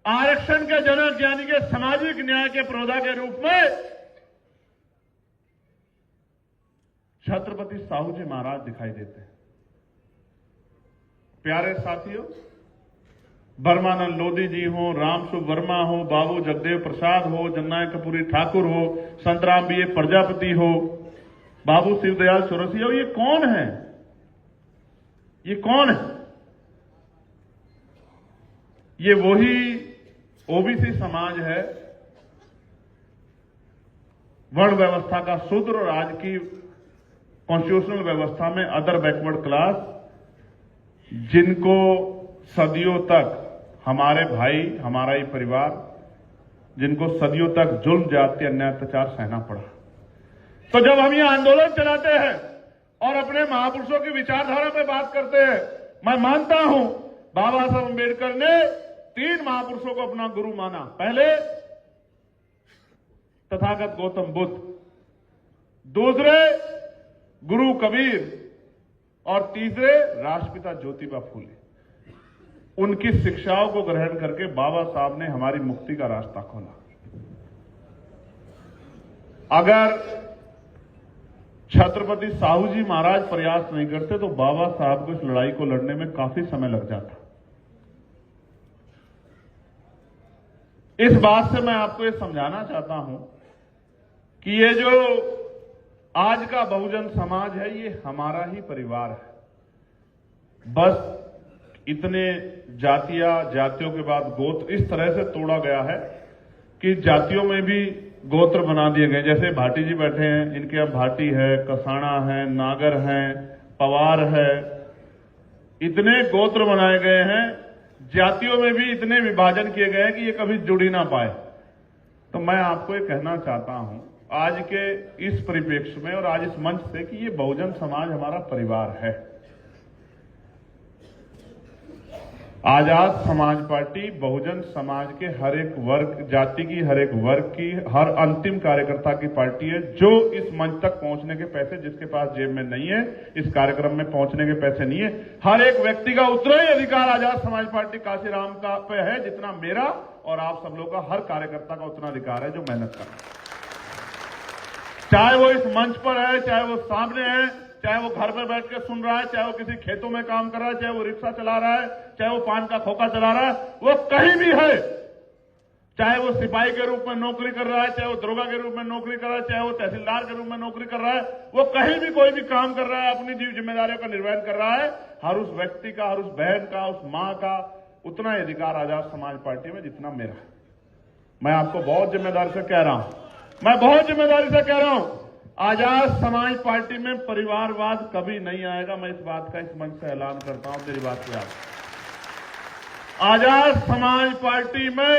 आरक्षण के जनक यानी कि सामाजिक न्याय के प्रोधा के रूप में छत्रपति साहू जी महाराज दिखाई देते हैं। प्यारे साथियों, बर्मानंद लोधी जी हो, रामसुभ वर्मा हो, बाबू जगदेव प्रसाद हो, जननायक कपूरी ठाकुर हो, संतराम बी प्रजापति हो, बाबू शिवदयाल चौरसिया हो, ये कौन है? ये कौन है? ये वही ओबीसी समाज है, वर्ण व्यवस्था का शूद्र, और आज की कॉन्स्टिट्यूशनल व्यवस्था में अदर बैकवर्ड क्लास, जिनको सदियों तक हमारे भाई, हमारा ही परिवार, जिनको सदियों तक जुल्म, जाति, अन्याय, अत्याचार सहना पड़ा। तो जब हम ये आंदोलन चलाते हैं और अपने महापुरुषों की विचारधारा पे बात करते हैं, मैं मानता हूं बाबा साहब अंबेडकर ने 3 महापुरुषों को अपना गुरु माना। पहले तथागत गौतम बुद्ध, दूसरे गुरु कबीर, और तीसरे राष्ट्रपिता ज्योतिबा फूले। उनकी शिक्षाओं को ग्रहण करके बाबा साहब ने हमारी मुक्ति का रास्ता खोला। अगर छत्रपति साहू जी महाराज प्रयास नहीं करते तो बाबा साहब को इस लड़ाई को लड़ने में काफी समय लग जाता। इस बात से मैं आपको ये समझाना चाहता हूं कि ये जो आज का बहुजन समाज है, ये हमारा ही परिवार है। बस इतने जातियों के बाद गोत्र इस तरह से तोड़ा गया है कि जातियों में भी गोत्र बना दिए गए। जैसे भाटी जी बैठे हैं, इनके अब भाटी है, कसाना है, नागर है, पवार है, इतने गोत्र बनाए गए हैं, जातियों में भी इतने विभाजन किए गए हैं कि ये कभी जुड़ ही ना पाए। तो मैं आपको ये कहना चाहता हूं आज के इस परिप्रेक्ष्य में और आज इस मंच से कि ये बहुजन समाज हमारा परिवार है। आजाद समाज पार्टी बहुजन समाज के हर एक वर्ग, जाति की हर एक वर्ग की, हर अंतिम कार्यकर्ता की पार्टी है, जो इस मंच तक पहुंचने के पैसे, जिसके पास जेब में नहीं है, इस कार्यक्रम में पहुंचने के पैसे नहीं है, हर एक व्यक्ति का उतना ही अधिकार आजाद समाज पार्टी काशीराम का पे है जितना मेरा और आप सब लोग का, हर कार्यकर्ता का उतना अधिकार है जो मेहनत कर रहा है। चाहे वो इस मंच पर है, चाहे वो सामने है, चाहे वो घर में बैठ के सुन रहा है, चाहे वो किसी खेतों में काम कर रहा है, चाहे वो रिक्शा चला रहा है, चाहे वो पान का खोखा चला रहा है, वो कहीं भी है, चाहे वो सिपाही के रूप में नौकरी कर रहा है, चाहे वो दरोगा के रूप में नौकरी कर रहा है, चाहे वो तहसीलदार के रूप में नौकरी कर रहा है, वो कहीं भी कोई भी काम कर रहा है, अपनी जिम्मेदारियों का निर्वहन कर रहा है, हर उस व्यक्ति का, हर उस बहन का, उस मां का उतना ही अधिकार आजाद समाज पार्टी में जितना मेरा है। मैं आपको बहुत जिम्मेदारी से कह रहा हूं, मैं बहुत जिम्मेदारी से कह रहा हूं, आजाद समाज पार्टी में परिवारवाद कभी नहीं आएगा। मैं इस बात का इस मंच से ऐलान करता हूं, मेरी बात पे आजाद समाज पार्टी में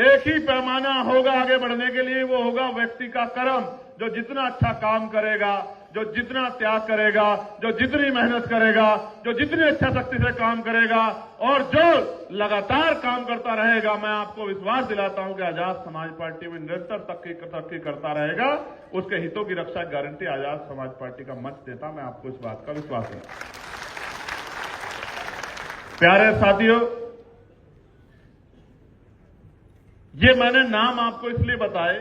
एक ही पैमाना होगा आगे बढ़ने के लिए, वो होगा व्यक्ति का कर्म। जो जितना अच्छा काम करेगा, जो जितना त्याग करेगा, जो जितनी मेहनत करेगा, जो जितनी अच्छा शक्ति से काम करेगा और जो लगातार काम करता रहेगा, मैं आपको विश्वास दिलाता हूं कि आजाद समाज पार्टी में निरंतर तरक्की करता रहेगा। उसके हितों की रक्षा गारंटी आजाद समाज पार्टी का मंच देता, मैं आपको इस बात का विश्वास दिलाता हूं। प्यारे साथियों, ये मैंने नाम आपको इसलिए बताए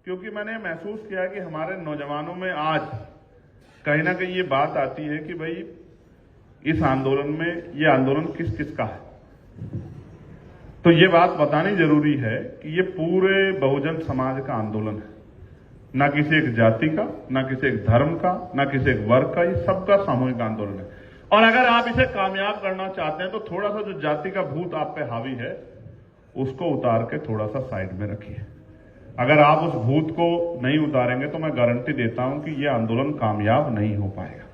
क्योंकि मैंने महसूस किया कि हमारे नौजवानों में आज कहीं ना कहीं ये बात आती है कि भाई इस आंदोलन में, ये आंदोलन किस किस का है। तो ये बात बतानी जरूरी है कि ये पूरे बहुजन समाज का आंदोलन है, ना किसी एक जाति का, ना किसी एक धर्म का, ना किसी एक वर्ग का, ये सबका सामूहिक आंदोलन है। और अगर आप इसे कामयाब करना चाहते हैं तो थोड़ा सा जो जाति का भूत आप पे हावी है उसको उतार के थोड़ा सा साइड में रखिए। अगर आप उस भूत को नहीं उतारेंगे तो मैं गारंटी देता हूं कि यह आंदोलन कामयाब नहीं हो पाएगा।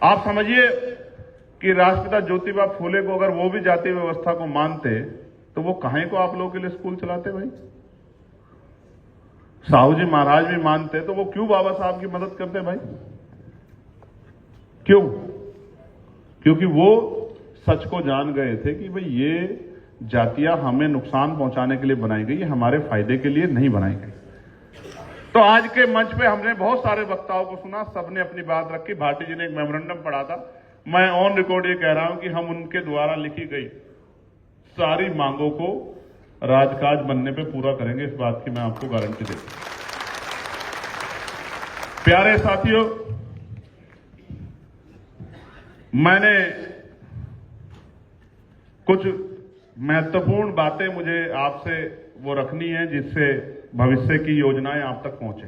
आप समझिए कि राष्ट्रपिता ज्योतिबा फूले को अगर वो भी जाति व्यवस्था को मानते तो वो काहे को आप लोगों के लिए स्कूल चलाते भाई? साहू जी महाराज भी मानते तो वो क्यों बाबा साहब की मदद करते भाई? क्यों? क्योंकि वो सच को जान गए थे कि भाई ये जातियां हमें नुकसान पहुंचाने के लिए बनाई गई, हमारे फायदे के लिए नहीं बनाई गई। तो आज के मंच पे हमने बहुत सारे वक्ताओं को सुना, सबने अपनी बात रखी। भाटी जी ने एक मेमोरेंडम पढ़ा था, मैं ऑन रिकॉर्ड ये कह रहा हूं कि हम उनके द्वारा लिखी गई सारी मांगों को राजकाज बनने पे पूरा करेंगे, इस बात की मैं आपको गारंटी देता हूं। प्यारे साथियों, मैंने कुछ महत्वपूर्ण बातें मुझे आपसे वो रखनी है जिससे भविष्य की योजनाएं आप तक पहुंचे।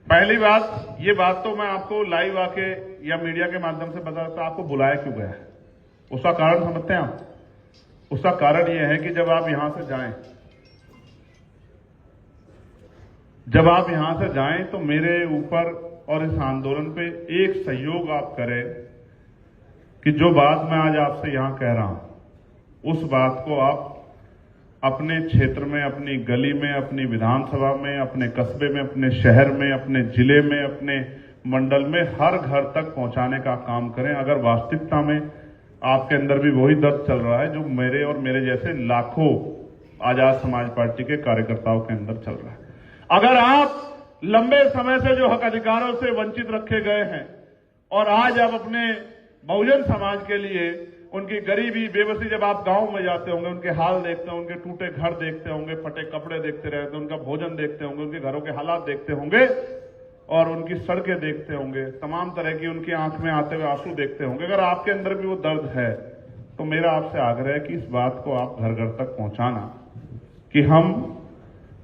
पहली बात, ये बात तो मैं आपको लाइव आके या मीडिया के माध्यम से बता सकता, आपको बुलाया क्यों गया है उसका कारण समझते हैं आप? उसका कारण यह है कि जब आप यहां से जाएं तो मेरे ऊपर और इस आंदोलन पे एक सहयोग आप करें कि जो बात मैं आज आपसे यहां कह रहा हूं उस बात को आप अपने क्षेत्र में, अपनी गली में, अपनी विधानसभा में, अपने कस्बे में, अपने शहर में, अपने जिले में, अपने मंडल में हर घर तक पहुंचाने का काम करें। अगर वास्तविकता में आपके अंदर भी वही दर्द चल रहा है जो मेरे और मेरे जैसे लाखों आजाद समाज पार्टी के कार्यकर्ताओं के अंदर चल रहा है, अगर आप लंबे समय से जो हक अधिकारों से वंचित रखे गए हैं और आज आप अपने बहुजन समाज के लिए उनकी गरीबी, बेबसी, जब आप गांव में जाते होंगे उनके हाल देखते होंगे, टूटे घर देखते होंगे, फटे कपड़े देखते रहते, उनका भोजन देखते होंगे, उनके घरों के हालात देखते होंगे और उनकी सड़कें देखते होंगे, तमाम तरह की उनकी आंख में आते हुए आंसू देखते होंगे। अगर आपके अंदर भी वो दर्द है तो मेरा आपसे आग्रह है कि इस बात को आप घर घर तक पहुंचाना कि हम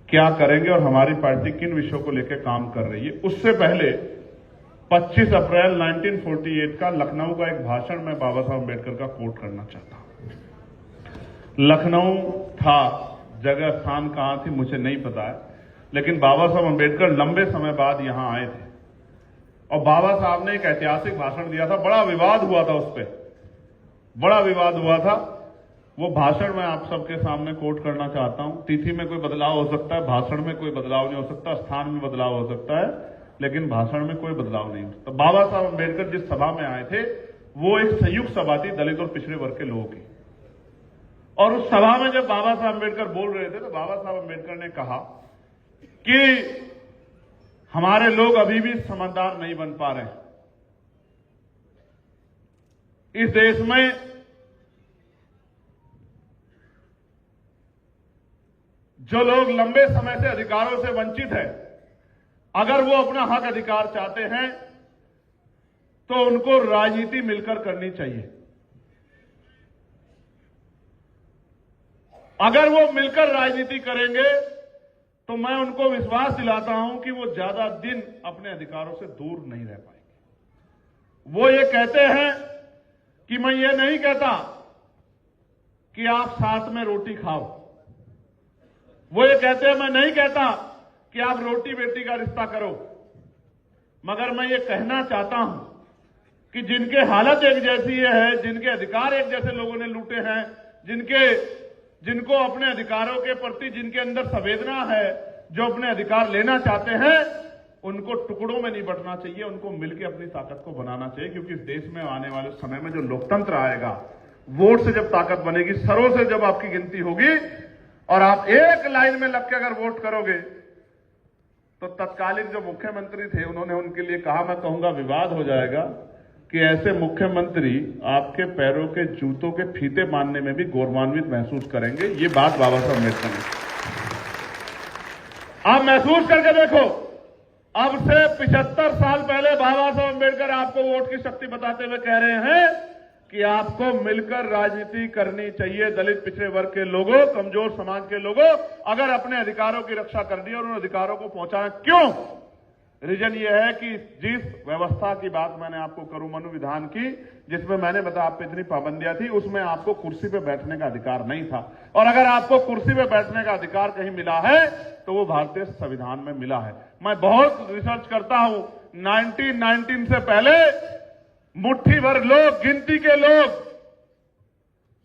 क्या करेंगे और हमारी पार्टी किन विषयों को लेकर काम कर रही है। उससे पहले 25 अप्रैल 1948 का लखनऊ का एक भाषण मैं बाबा साहब अम्बेडकर का कोट करना चाहता हूं। लखनऊ था, जगह स्थान कहां थी मुझे नहीं पता है, लेकिन बाबा साहब अम्बेडकर लंबे समय बाद यहां आए थे और बाबा साहब ने एक ऐतिहासिक भाषण दिया था। बड़ा विवाद हुआ था, उस पर बड़ा विवाद हुआ था। वो भाषण मैं आप सबके सामने कोट करना चाहता हूं। तिथि में कोई बदलाव हो सकता है, भाषण में कोई बदलाव नहीं हो सकता, स्थान में बदलाव हो सकता है, लेकिन भाषण में कोई बदलाव नहीं हो सकता। बाबा साहब अम्बेडकर जिस सभा में आए थे वो एक संयुक्त सभा थी दलित और पिछड़े वर्ग के लोगों की, और उस सभा में जब बाबा साहब अम्बेडकर बोल रहे थे तो बाबा साहब अम्बेडकर ने कहा कि हमारे लोग अभी भी समझदार नहीं बन पा रहे। इस देश में जो लोग लंबे समय से अधिकारों से वंचित हैं, अगर वो अपना हक अधिकार चाहते हैं तो उनको राजनीति मिलकर करनी चाहिए। अगर वो मिलकर राजनीति करेंगे तो मैं उनको विश्वास दिलाता हूं कि वो ज्यादा दिन अपने अधिकारों से दूर नहीं रह पाएंगे। वो ये कहते हैं कि मैं ये नहीं कहता कि आप साथ में रोटी खाओ। वो ये कहते हैं मैं नहीं कहता कि आप रोटी बेटी का रिश्ता करो, मगर मैं ये कहना चाहता हूं कि जिनके हालत एक जैसी है, जिनके अधिकार एक जैसे लोगों ने लूटे हैं, जिनको अपने अधिकारों के प्रति जिनके अंदर संवेदना है, जो अपने अधिकार लेना चाहते हैं, उनको टुकड़ों में नहीं बंटना चाहिए, उनको मिलकर अपनी ताकत को बनाना चाहिए। क्योंकि इस देश में आने वाले समय में जो लोकतंत्र आएगा, वोट से जब ताकत बनेगी, सरों से जब आपकी गिनती होगी और आप एक लाइन में लग के अगर वोट करोगे, तो तत्कालीन जो मुख्यमंत्री थे उन्होंने उनके लिए कहा, मैं कहूंगा विवाद हो जाएगा कि ऐसे मुख्यमंत्री आपके पैरों के जूतों के फीते बांधने में भी गौरवान्वित महसूस करेंगे। ये बात बाबा साहब अम्बेडकर ने, आप महसूस करके देखो। अब से 75 साल पहले बाबा साहब अम्बेडकर आपको वोट की शक्ति बताते हुए कह रहे हैं कि आपको मिलकर राजनीति करनी चाहिए। दलित पिछड़े वर्ग के लोगों, कमजोर समाज के लोगों, अगर अपने अधिकारों की रक्षा करनी है और उन अधिकारों को पहुंचाना, क्यों? रीजन यह है कि जिस व्यवस्था की बात मैंने आपको करूं, मनु विधान की, जिसमें मैंने बताया आप पे इतनी पाबंदियां थी, उसमें आपको कुर्सी पे बैठने का अधिकार नहीं था। और अगर आपको कुर्सी पे बैठने का अधिकार कहीं मिला है तो वो भारतीय संविधान में मिला है। मैं बहुत रिसर्च करता हूं। 1919 से पहले मुट्ठी भर लोग, गिनती के लोग,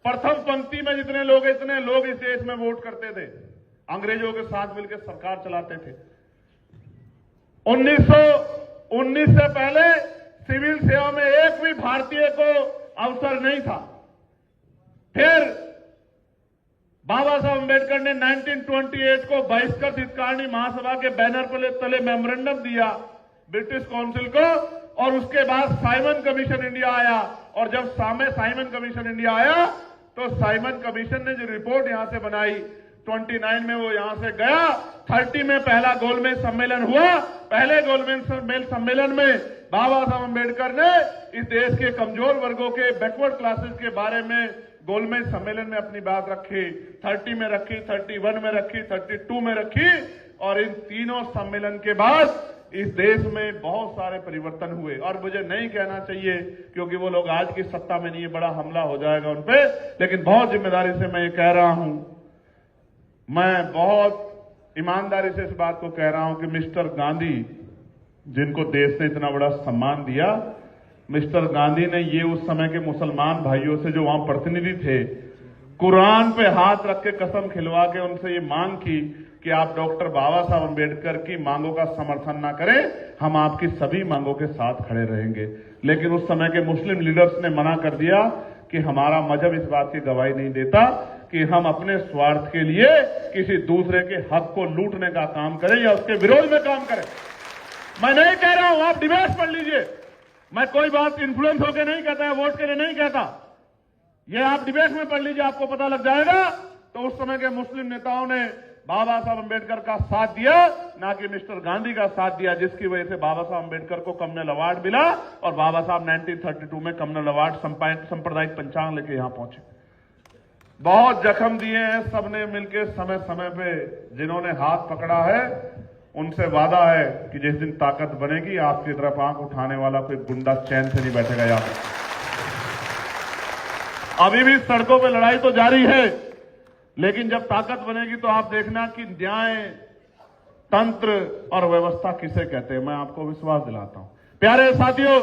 प्रथम पंक्ति में जितने लोग, इतने लोग इस देश में वोट करते थे, अंग्रेजों के साथ मिलकर सरकार चलाते थे। 1919 से पहले सिविल सेवा में एक भी भारतीय को अवसर नहीं था। फिर बाबा साहब अम्बेडकर ने 1928 को बहिष्कृत हितकारिणी महासभा के बैनर पर तले मेमोरेंडम दिया ब्रिटिश काउंसिल को, और उसके बाद साइमन कमीशन इंडिया आया। और जब साइमन कमीशन इंडिया आया तो साइमन कमीशन ने जो रिपोर्ट यहां से बनाई, 29 में वो यहां से गया, 30 में पहला गोलमेज सम्मेलन हुआ। पहले गोलमेज सम्मेलन में बाबा साहब अम्बेडकर ने इस देश के कमजोर वर्गों के, बैकवर्ड क्लासेस के बारे में गोलमेज सम्मेलन में अपनी बात रखी। 30 में रखी, 31 में रखी, 32 में रखी। और इन तीनों सम्मेलन के बाद इस देश में बहुत सारे परिवर्तन हुए। और मुझे नहीं कहना चाहिए क्योंकि वो लोग आज की सत्ता में नहीं है, बड़ा हमला हो जाएगा उन पे, लेकिन बहुत जिम्मेदारी से मैं ये कह रहा हूं, मैं बहुत ईमानदारी से इस बात को कह रहा हूं कि मिस्टर गांधी, जिनको देश ने इतना बड़ा सम्मान दिया, मिस्टर गांधी ने ये उस समय के मुसलमान भाइयों से जो वहां प्रतिनिधि थे, कुरान पे हाथ रख के कसम खिलवा के उनसे ये मांग की कि आप डॉक्टर बाबा साहब अम्बेडकर की मांगों का समर्थन ना करें, हम आपकी सभी मांगों के साथ खड़े रहेंगे। लेकिन उस समय के मुस्लिम लीडर्स ने मना कर दिया कि हमारा मजहब इस बात की गवाही नहीं देता कि हम अपने स्वार्थ के लिए किसी दूसरे के हक को लूटने का काम करें या उसके विरोध में काम करें। मैं नहीं कह रहा हूं, आप डिबेट पढ़ लीजिए, मैं कोई बात इन्फ्लुएंस होकर नहीं कहता है, वोट के लिए नहीं कहता, ये आप डिबेट में पढ़ लीजिए, आपको पता लग जाएगा। तो उस समय के मुस्लिम नेताओं ने बाबा साहब अम्बेडकर का साथ दिया, ना कि मिस्टर गांधी का साथ दिया, जिसकी वजह से बाबा साहब अम्बेडकर को कम्युनल अवार्ड मिला और बाबा साहब 1932 में कम्युनल अवार्ड सांप्रदायिक पंचांग लेके यहां पहुंचे। बहुत जख्म दिए हैं सबने मिलकर समय समय पे, जिन्होंने हाथ पकड़ा है उनसे वादा है कि जिस दिन ताकत बनेगी आपकी तरफ आंख उठाने वाला कोई गुंडा चैन से नहीं बैठेगा। याद अभी भी सड़कों पे लड़ाई तो जारी है, लेकिन जब ताकत बनेगी तो आप देखना कि न्याय, तंत्र और व्यवस्था किसे कहते हैं, मैं आपको विश्वास दिलाता हूं। प्यारे साथियों,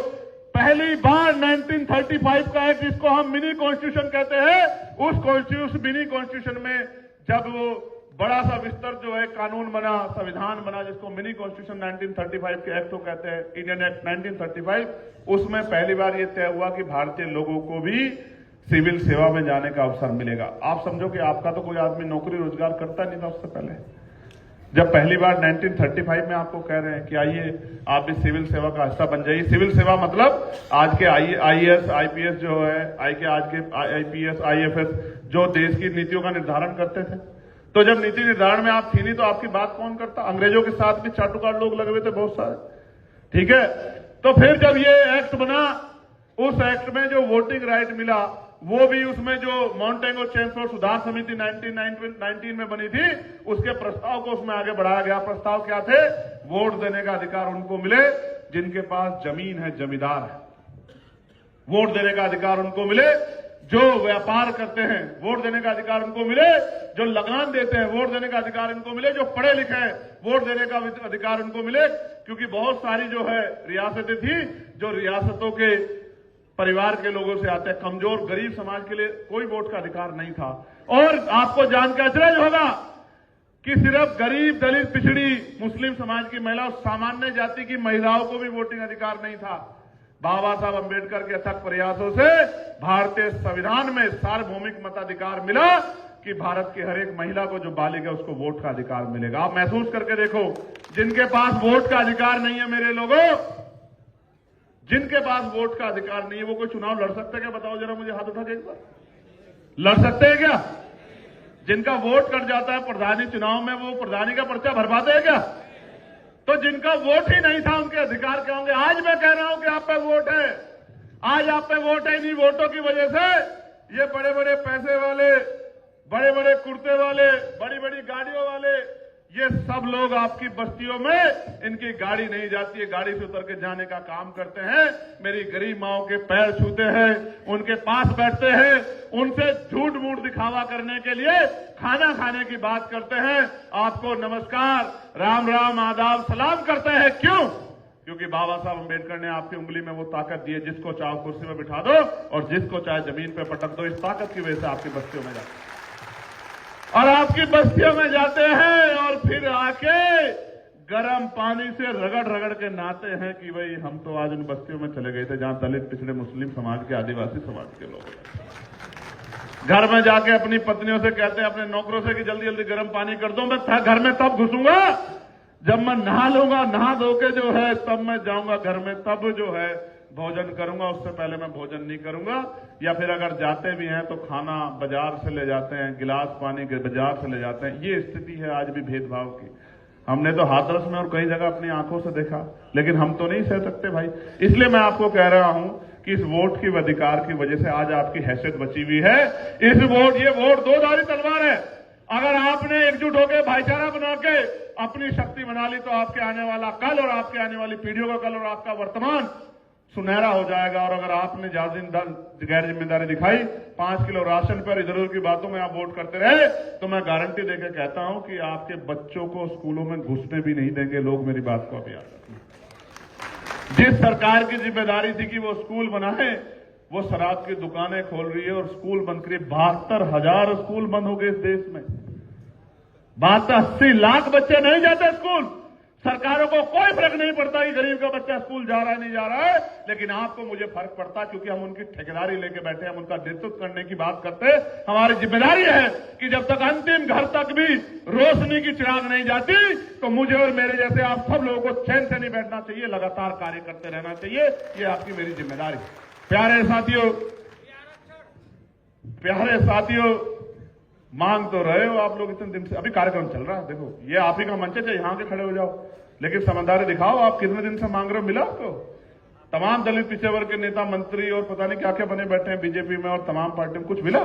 पहली बार 1935 का एक्ट, जिसको हम मिनी कॉन्स्टिट्यूशन कहते हैं, उस मिनी कॉन्स्टिट्यूशन में जब वो बड़ा सा विस्तर जो है कानून बना, संविधान बना, जिसको मिनी कॉन्स्टिट्यूशन 1935 के एक्ट को कहते हैं, इंडियन एक्ट 1935, उसमें पहली बार ये तय हुआ कि भारतीय लोगों को भी सिविल सेवा में जाने का अवसर मिलेगा। आप समझो कि आपका तो कोई आदमी नौकरी रोजगार करता नहीं था उससे पहले, जब पहली बार 1935 में आपको कह रहे हैं कि आइए आप भी सिविल सेवा का हिस्सा बन जाइए। सिविल सेवा मतलब आज के आईएएस, आईपीएस जो है, आज के आईपीएस, आईएफएस जो देश की नीतियों का निर्धारण करते थे। तो जब नीति निर्धारण में आप थी नहीं तो आपकी बात कौन करता? अंग्रेजों के साथ भी चाटुकार लोग लगे हुए थे बहुत सारे, ठीक है। तो फिर जब ये एक्ट बना, उस एक्ट में जो वोटिंग राइट मिला वो भी उसमें जो माउंटेंगो चेन और सुधार समिति 1919 में बनी थी, उसके प्रस्ताव को उसमें आगे बढ़ाया गया। प्रस्ताव क्या थे? वोट देने का अधिकार उनको मिले जिनके पास जमीन है, जमींदार है। वोट देने का अधिकार उनको मिले जो व्यापार करते हैं, वोट देने का अधिकार उनको मिले जो लगान देते हैं, वोट देने का अधिकार इनको मिले जो पढ़े लिखे हैं, वोट देने का अधिकार उनको मिले। क्योंकि बहुत सारी जो है रियासतें थी जो रियासतों के परिवार के लोगों से आते हैं, कमजोर गरीब समाज के लिए कोई वोट का अधिकार नहीं था। और आपको जानकर अचरज होगा कि सिर्फ गरीब, दलित, पिछड़ी, मुस्लिम समाज की महिला और सामान्य जाति की महिलाओं को भी वोटिंग अधिकार नहीं था। बाबा साहब अंबेडकर के अथक प्रयासों से भारतीय संविधान में सार्वभौमिक मताधिकार मिला कि भारत की हर एक महिला को जो बालिग है उसको वोट का अधिकार मिलेगा। आप महसूस करके देखो, जिनके पास वोट का अधिकार नहीं है मेरे लोगों, जिनके पास वोट का अधिकार नहीं है वो कोई चुनाव लड़ सकते हैं क्या? बताओ जरा मुझे, हाथ उठा के एक बार। लड़ सकते हैं क्या? जिनका वोट कट जाता है प्रधानी चुनाव में, वो प्रधानी का पर्चा भर पाते हैं क्या? तो जिनका वोट ही नहीं था उनके अधिकार क्या होंगे? आज मैं कह रहा हूं कि आप पे वोट है, आज आप पे वोट है। इन्हीं वोटों की वजह से ये बड़े बड़े पैसे वाले, बड़े बड़े कुर्ते वाले, बड़ी बड़ी गाड़ियों वाले, ये सब लोग आपकी बस्तियों में इनकी गाड़ी नहीं जाती है, गाड़ी से उतर के जाने का काम करते हैं, मेरी गरीब माओं के पैर छूते हैं, उनके पास बैठते हैं, उनसे झूठ मूठ दिखावा करने के लिए खाना खाने की बात करते हैं, आपको नमस्कार, राम राम, आदाब, सलाम करते हैं। क्यों? क्योंकि बाबा साहब अंबेडकर ने आपकी उंगली में वो ताकत दी है, जिसको चाहो कुर्सी में बिठा दो और जिसको चाहे जमीन पर पटक दो। इस ताकत की वजह से आपकी बस्तियों में जाते और आपकी बस्तियों में जाते हैं और फिर आके गर्म पानी से रगड़ रगड़ के नहाते हैं कि भाई हम तो आज उन बस्तियों में चले गए थे जहां दलित, पिछड़े, मुस्लिम समाज के, आदिवासी समाज के लोग हैं। घर में जाके अपनी पत्नियों से कहते हैं, अपने नौकरों से कि जल्दी जल्दी गर्म पानी कर दो, मैं घर में तब घुसूंगा जब मैं नहा लूंगा, नहा धो के जो है तब मैं जाऊंगा घर में, तब जो है भोजन करूंगा, उससे पहले मैं भोजन नहीं करूंगा। या फिर अगर जाते भी हैं तो खाना बाजार से ले जाते हैं, गिलास पानी बाजार से ले जाते हैं। ये स्थिति है आज भी भेदभाव की। हमने तो हाथरस में और कई जगह अपनी आंखों से देखा, लेकिन हम तो नहीं सह सकते भाई। इसलिए मैं आपको कह रहा हूं कि इस वोट की अधिकार की वजह से आज आपकी हैसियत बची हुई है। ये वोट दो धारी तलवार है। अगर आपने एकजुट होकर भाईचारा बना के अपनी शक्ति बना ली तो आपके आने वाला कल और आपके आने वाली पीढ़ियों का कल और आपका वर्तमान सुनहरा हो जाएगा। और अगर आपने ज्यादा गैर जिम्मेदारी दिखाई, 5 किलो राशन पर इधर उधर की बातों में आप वोट करते रहे, तो मैं गारंटी देकर कहता हूं कि आपके बच्चों को स्कूलों में घुसने भी नहीं देंगे लोग। मेरी बात को अभी याद रखें। जिस सरकार की जिम्मेदारी थी कि वो स्कूल बनाए, वो शराब की दुकानें खोल रही है और स्कूल बंद करिए। 72,000 स्कूल बंद हो गए इस देश में। 80 लाख बच्चे नहीं जाते स्कूल। सरकारों को कोई फर्क नहीं पड़ता कि गरीब का बच्चा स्कूल जा रहा है नहीं जा रहा है, लेकिन आपको मुझे फर्क पड़ता, क्योंकि हम उनकी ठेकेदारी लेके बैठे हैं, हम उनका नेतृत्व करने की बात करते हैं। हमारी जिम्मेदारी है कि जब तक अंतिम घर तक भी रोशनी की चिराग नहीं जाती, तो मुझे और मेरे जैसे आप सब लोगों को चैन से नहीं बैठना चाहिए, लगातार कार्य करते रहना चाहिए। ये आपकी मेरी जिम्मेदारी। प्यारे साथियों, मांग तो रहे हो आप लोग इतने दिन से, अभी कार्यक्रम चल रहा है, देखो ये आप ही का मंच है, चाहे यहां के खड़े हो जाओ, लेकिन समझदारी दिखाओ। आप कितने दिन से मांग रहे हो? मिला आपको? तमाम दलित पिछड़े वर्ग के नेता, मंत्री और पता नहीं क्या क्या बने बैठे हैं बीजेपी में और तमाम पार्टी में, कुछ मिला?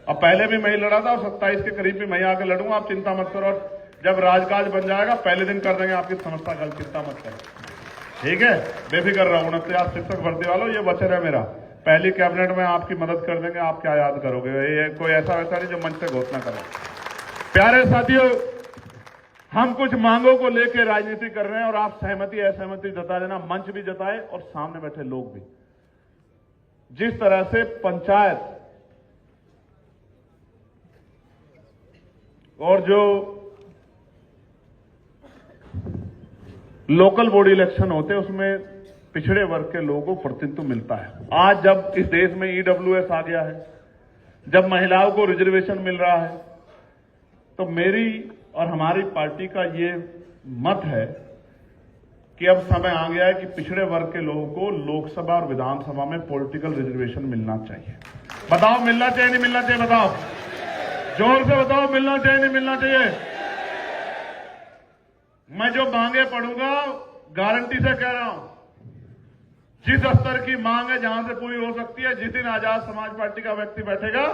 अब पहले भी मैं ही लड़ा था और 27 के करीब भी मैं आकर लड़ूंगा, आप चिंता मत करो। और जब राजकाज बन जाएगा पहले दिन कर देंगे आपकी समस्या हल, चिंता मत करो, ठीक है? बेफिक्र रहो। 49 शिक्षक भर्ती वालों, ये वचन है मेरा, पहली कैबिनेट में आपकी मदद कर देंगे। आप क्या याद करोगे? ये कोई ऐसा वैसा नहीं जो मंच से घोषणा करे। प्यारे साथियों, हम कुछ मांगों को लेकर राजनीति कर रहे हैं और आप सहमति असहमति जता देना, मंच भी जताए और सामने बैठे लोग भी। जिस तरह से पंचायत और जो लोकल बॉडी इलेक्शन होते हैं उसमें पिछड़े वर्ग के लोगों को प्रतिनिधित्व मिलता है। आज जब इस देश में ईडब्ल्यूएस आ गया है, जब महिलाओं को रिजर्वेशन मिल रहा है, तो मेरी और हमारी पार्टी का ये मत है कि अब समय आ गया है कि पिछड़े वर्ग के लोगों को लोकसभा और विधानसभा में पॉलिटिकल रिजर्वेशन मिलना चाहिए। बताओ मिलना चाहिए नहीं मिलना चाहिए? बताओ, जोर से बताओ, मिलना चाहिए नहीं मिलना चाहिए? मैं जो मांगे पढ़ूंगा, गारंटी से कह रहा हूं, जिस स्तर की मांग है जहां से पूरी हो सकती है, जिस दिन आजाद समाज पार्टी का व्यक्ति बैठेगा,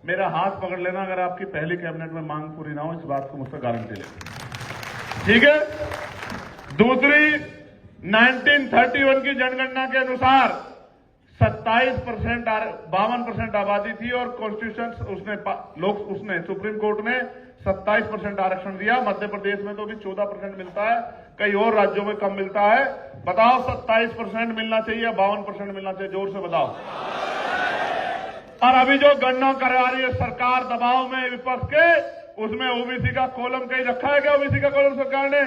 मेरा हाथ पकड़ लेना, अगर आपकी पहली कैबिनेट में मांग पूरी ना हो, इस बात को मुझसे गारंटी लेना, ठीक है। दूसरी, 1931 की जनगणना के अनुसार 52% आबादी थी और कॉन्स्टिट्यूशन उसने सुप्रीम कोर्ट ने 27% आरक्षण दिया। मध्य प्रदेश में तो भी 14% मिलता है, कई और राज्यों में कम मिलता है। बताओ 27% मिलना चाहिए या 52% मिलना चाहिए? जोर से बताओ। और अभी जो गणना करा रही है सरकार दबाव में विपक्ष के, उसमें ओबीसी का कॉलम कहीं रखा है क्या? ओबीसी का कॉलम सरकार ने?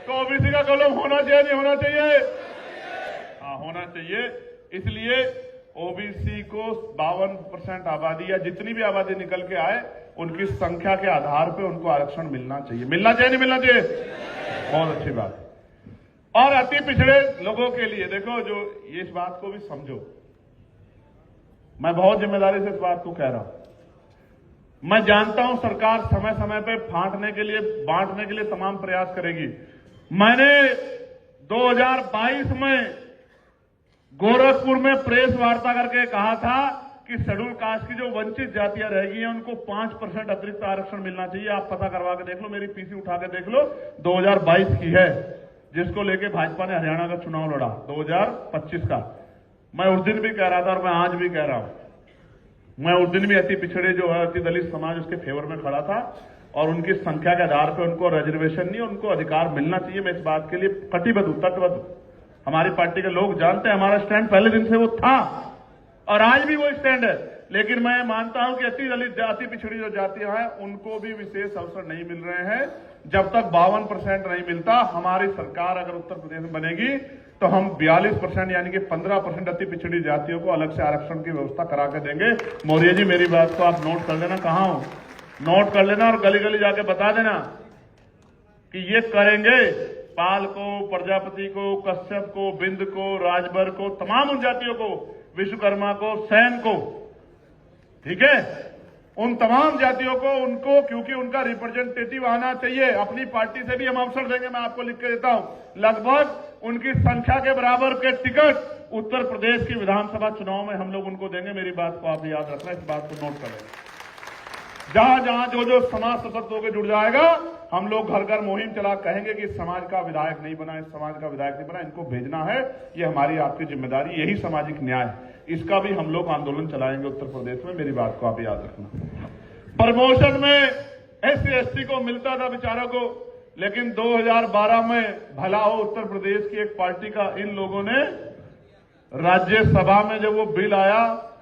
तो ओबीसी का कॉलम होना चाहिए नहीं होना चाहिए? हाँ, होना चाहिए। इसलिए ओबीसी को 52% आबादी या जितनी भी आबादी निकल के आए, उनकी संख्या के आधार पर उनको आरक्षण मिलना चाहिए। मिलना चाहिए नहीं मिलना चाहिए? बहुत अच्छी बात। और अति पिछड़े लोगों के लिए देखो, जो ये इस बात को भी समझो, मैं बहुत जिम्मेदारी से इस बात को कह रहा हूं। मैं जानता हूं सरकार समय समय पर बांटने के लिए तमाम प्रयास करेगी। मैंने 2022 में गोरखपुर में प्रेस वार्ता करके कहा था कि शेड्यूल कास्ट की जो वंचित जातियां रह गई हैं, उनको 5% अतिरिक्त आरक्षण मिलना चाहिए। आप पता करवा के देख लो, मेरी पीसी उठा के देख लो, 2022 की है, जिसको लेके भाजपा ने हरियाणा का चुनाव लड़ा 2025 का। मैं उस दिन भी कह रहा था और मैं आज भी कह रहा हूं, मैं उस दिन भी अति पिछड़े जो है, अति दलित समाज, उसके फेवर में खड़ा था और उनकी संख्या के आधार पर उनको रिजर्वेशन नहीं, उनको अधिकार मिलना चाहिए। मैं इस बात के लिए कटिबद्ध हूं, तटबद्ध। हमारी पार्टी के लोग जानते हैं हमारा स्टैंड पहले दिन से वो था और आज भी वो स्टैंड है। लेकिन मैं मानता हूं कि अति दलित अति पिछड़ी जो जातियां हैं, उनको भी विशेष अवसर नहीं मिल रहे हैं। जब तक 52% नहीं मिलता, हमारी सरकार अगर उत्तर प्रदेश में बनेगी तो हम 42% यानी कि 15% अति पिछड़ी जातियों को अलग से आरक्षण की व्यवस्था करा के देंगे। मौर्य जी, मेरी बात को आप नोट कर लेना, कहां हो, नोट कर लेना और गली गली जाके बता देना कि ये करेंगे। पाल को, प्रजापति को, कश्यप को, बिंद को, राजभर को, तमाम उन जातियों को, विश्वकर्मा को, सैन को, ठीक है, उन तमाम जातियों को, उनको, क्योंकि उनका रिप्रेजेंटेटिव आना चाहिए। अपनी पार्टी से भी हम अवसर देंगे, मैं आपको लिख के देता हूं। लगभग उनकी संख्या के बराबर के टिकट उत्तर प्रदेश की विधानसभा चुनाव में हम लोग उनको देंगे। मेरी बात को आप याद रखना, इस बात को नोट करें। जहां जहां जो जो समाज सशक्त होकर जुड़ जाएगा, हम लोग घर घर मुहिम चला कहेंगे कि इस समाज का विधायक नहीं बना, इस समाज का विधायक नहीं बना, इनको भेजना है। ये हमारी आपकी जिम्मेदारी, यही सामाजिक न्याय है। इसका भी हम लोग आंदोलन चलाएंगे उत्तर प्रदेश में। मेरी बात को आप याद रखना। प्रमोशन में SC/ST को मिलता था बेचारों को, लेकिन 2012 में भला हो उत्तर प्रदेश की एक पार्टी का इन लोगों ने राज्यसभा में जब वो बिल आया,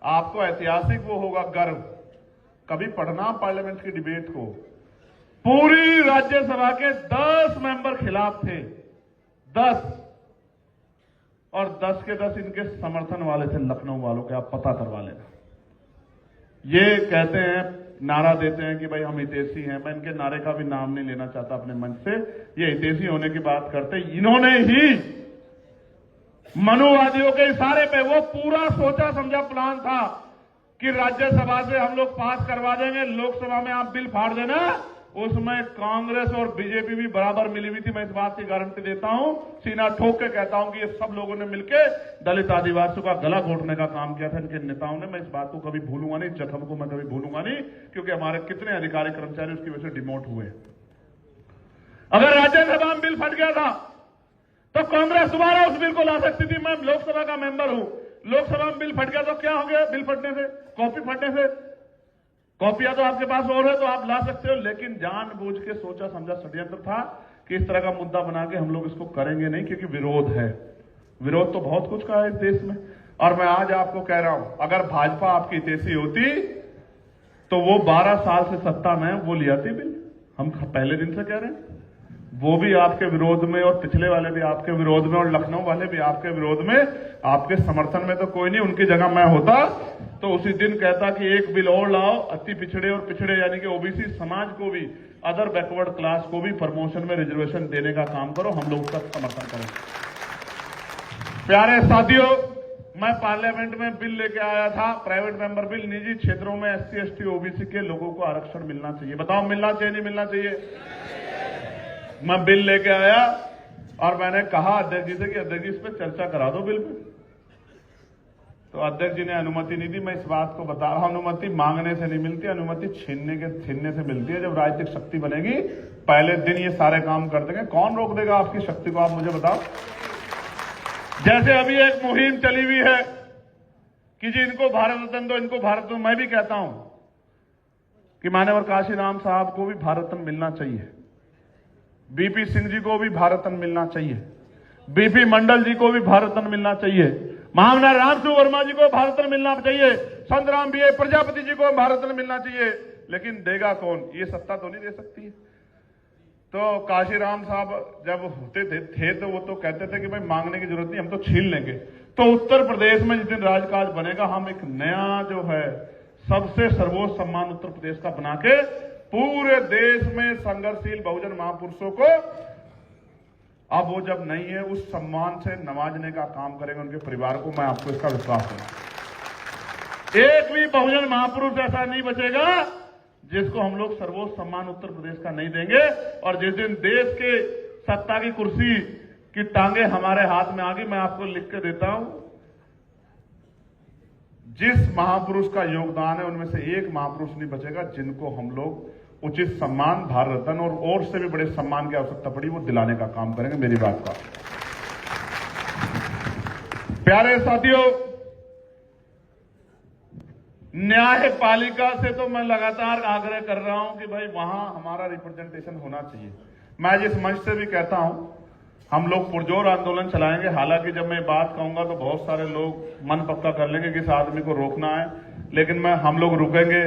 आपको ऐतिहासिक वो होगा गर्व, कभी पढ़ना पार्लियामेंट की डिबेट को, पूरी राज्यसभा के 10 मेंबर खिलाफ थे, 10, और 10 के 10 इनके समर्थन वाले थे, लखनऊ वालों के। आप पता करवा लेना। ये कहते हैं, नारा देते हैं कि भाई हम हितैषी हैं। मैं इनके नारे का भी नाम नहीं लेना चाहता अपने मंच से। ये हितैषी होने की बात करते, इन्होंने ही मनुवादियों के इशारे पे, वो पूरा सोचा समझा प्लान था कि राज्यसभा से हम लोग पास करवा देंगे, लोकसभा में आप बिल फाड़ देना। उसमें कांग्रेस और बीजेपी भी बराबर मिली हुई थी। मैं इस बात की गारंटी देता हूं, सीना ठोक के कहता हूं कि ये सब लोगों ने मिलकर दलित आदिवासियों का गला घोटने का काम किया था, इनके नेताओं ने। मैं इस बात को कभी भूलूंगा नहीं, जख्म को मैं कभी भूलूंगा नहीं, क्योंकि हमारे कितने अधिकारी कर्मचारी उसकी वजह से डिमोट हुए। अगर राज्यसभा में बिल फट गया था तो कांग्रेस दोबारा उस बिल को ला सकती थी। मैं लोकसभा का मेंबर हूं, लोकसभा में बिल फट गया तो क्या हो गया? बिल फटने से, कॉपी फटने से, कॉपियां तो आपके पास और है तो आप ला सकते हो। लेकिन जानबूझ के सोचा समझा षड्यंत्र था कि इस तरह का मुद्दा बना के हम लोग इसको करेंगे नहीं, क्योंकि विरोध है। विरोध तो बहुत कुछ का है इस देश में। और मैं आज आपको कह रहा हूं, अगर भाजपा आपकी हितैषी होती तो वो 12 साल से सत्ता में वो ले आती बिल। हम पहले दिन से कह रहे हैं, वो भी आपके विरोध में और पिछले वाले भी आपके विरोध में और लखनऊ वाले भी आपके विरोध में। आपके समर्थन में तो कोई नहीं। उनकी जगह मैं होता तो उसी दिन कहता कि एक बिल और लाओ, अति पिछड़े और पिछड़े यानी कि ओबीसी समाज को भी, अदर बैकवर्ड क्लास को भी प्रमोशन में रिजर्वेशन देने का काम करो। हम लोग उसका समर्थन करें। प्यारे साथियों, मैं पार्लियामेंट में बिल लेके आया था, प्राइवेट मेंबर बिल, निजी क्षेत्रों में SC/ST OBC के लोगों को आरक्षण मिलना चाहिए। बताओ मिलना चाहिए नहीं मिलना चाहिए? मैं बिल लेके आया और मैंने कहा अध्यक्ष जी से कि अध्यक्ष जी इस पर चर्चा करा दो बिल पे, तो अध्यक्ष जी ने अनुमति नहीं दी। मैं इस बात को बता रहा हूं, अनुमति मांगने से नहीं मिलती, अनुमति छीनने से मिलती है। जब राजनीतिक शक्ति बनेगी पहले दिन ये सारे काम कर देंगे। कौन रोक देगा आपकी शक्ति को, आप मुझे बताओ। जैसे अभी एक मुहिम चली हुई है कि जी इनको भारत रत्न दो, इनको भारत रत्न। मैं भी कहता हूं कि मान्यवर काशीराम साहब को भी भारत रत्न मिलना चाहिए, बीपी सिंह जी को भी भारत रत्न मिलना चाहिए, बीपी मंडल जी को भी भारत रत्न मिलना चाहिए, महामना रामसु वर्मा जी को भारत रत्न मिलना चाहिए, संतराम बी प्रजापति जी को भारत रत्न मिलना चाहिए। लेकिन देगा कौन? ये सत्ता तो नहीं दे सकती है। तो काशीराम साहब जब होते थे तो वो तो कहते थे कि भाई मांगने की जरूरत नहीं, हम तो छीन लेंगे। तो उत्तर प्रदेश में जिस दिन राजकाज बनेगा, हम एक नया जो है सबसे सर्वोच्च सम्मान उत्तर प्रदेश का बना के पूरे देश में संघर्षशील बहुजन महापुरुषों को, अब वो जब नहीं है, उस सम्मान से नवाजने का काम करेंगे उनके परिवार को। मैं आपको इसका विश्वास दूं। एक भी बहुजन महापुरुष ऐसा नहीं बचेगा जिसको हम लोग सर्वोच्च सम्मान उत्तर प्रदेश का नहीं देंगे। और जिस दिन देश के सत्ता की कुर्सी की टांगे हमारे हाथ में आ गई, मैं आपको लिख के देता हूं, जिस महापुरुष का योगदान है उनमें से एक महापुरुष नहीं बचेगा जिनको हम लोग उचित सम्मान, भारत रत्न और से भी बड़े सम्मान की आवश्यकता पड़ी वो दिलाने का काम करेंगे। मेरी बात का प्यारे साथियों, न्यायपालिका से तो मैं लगातार आग्रह कर रहा हूं कि भाई वहां हमारा रिप्रेजेंटेशन होना चाहिए। मैं जिस मंच से भी कहता हूं, हम लोग पुरजोर आंदोलन चलाएंगे। हालांकि जब मैं बात कहूंगा तो बहुत सारे लोग मन पक्का कर लेंगे कि इस आदमी को रोकना है, लेकिन हम लोग रुकेंगे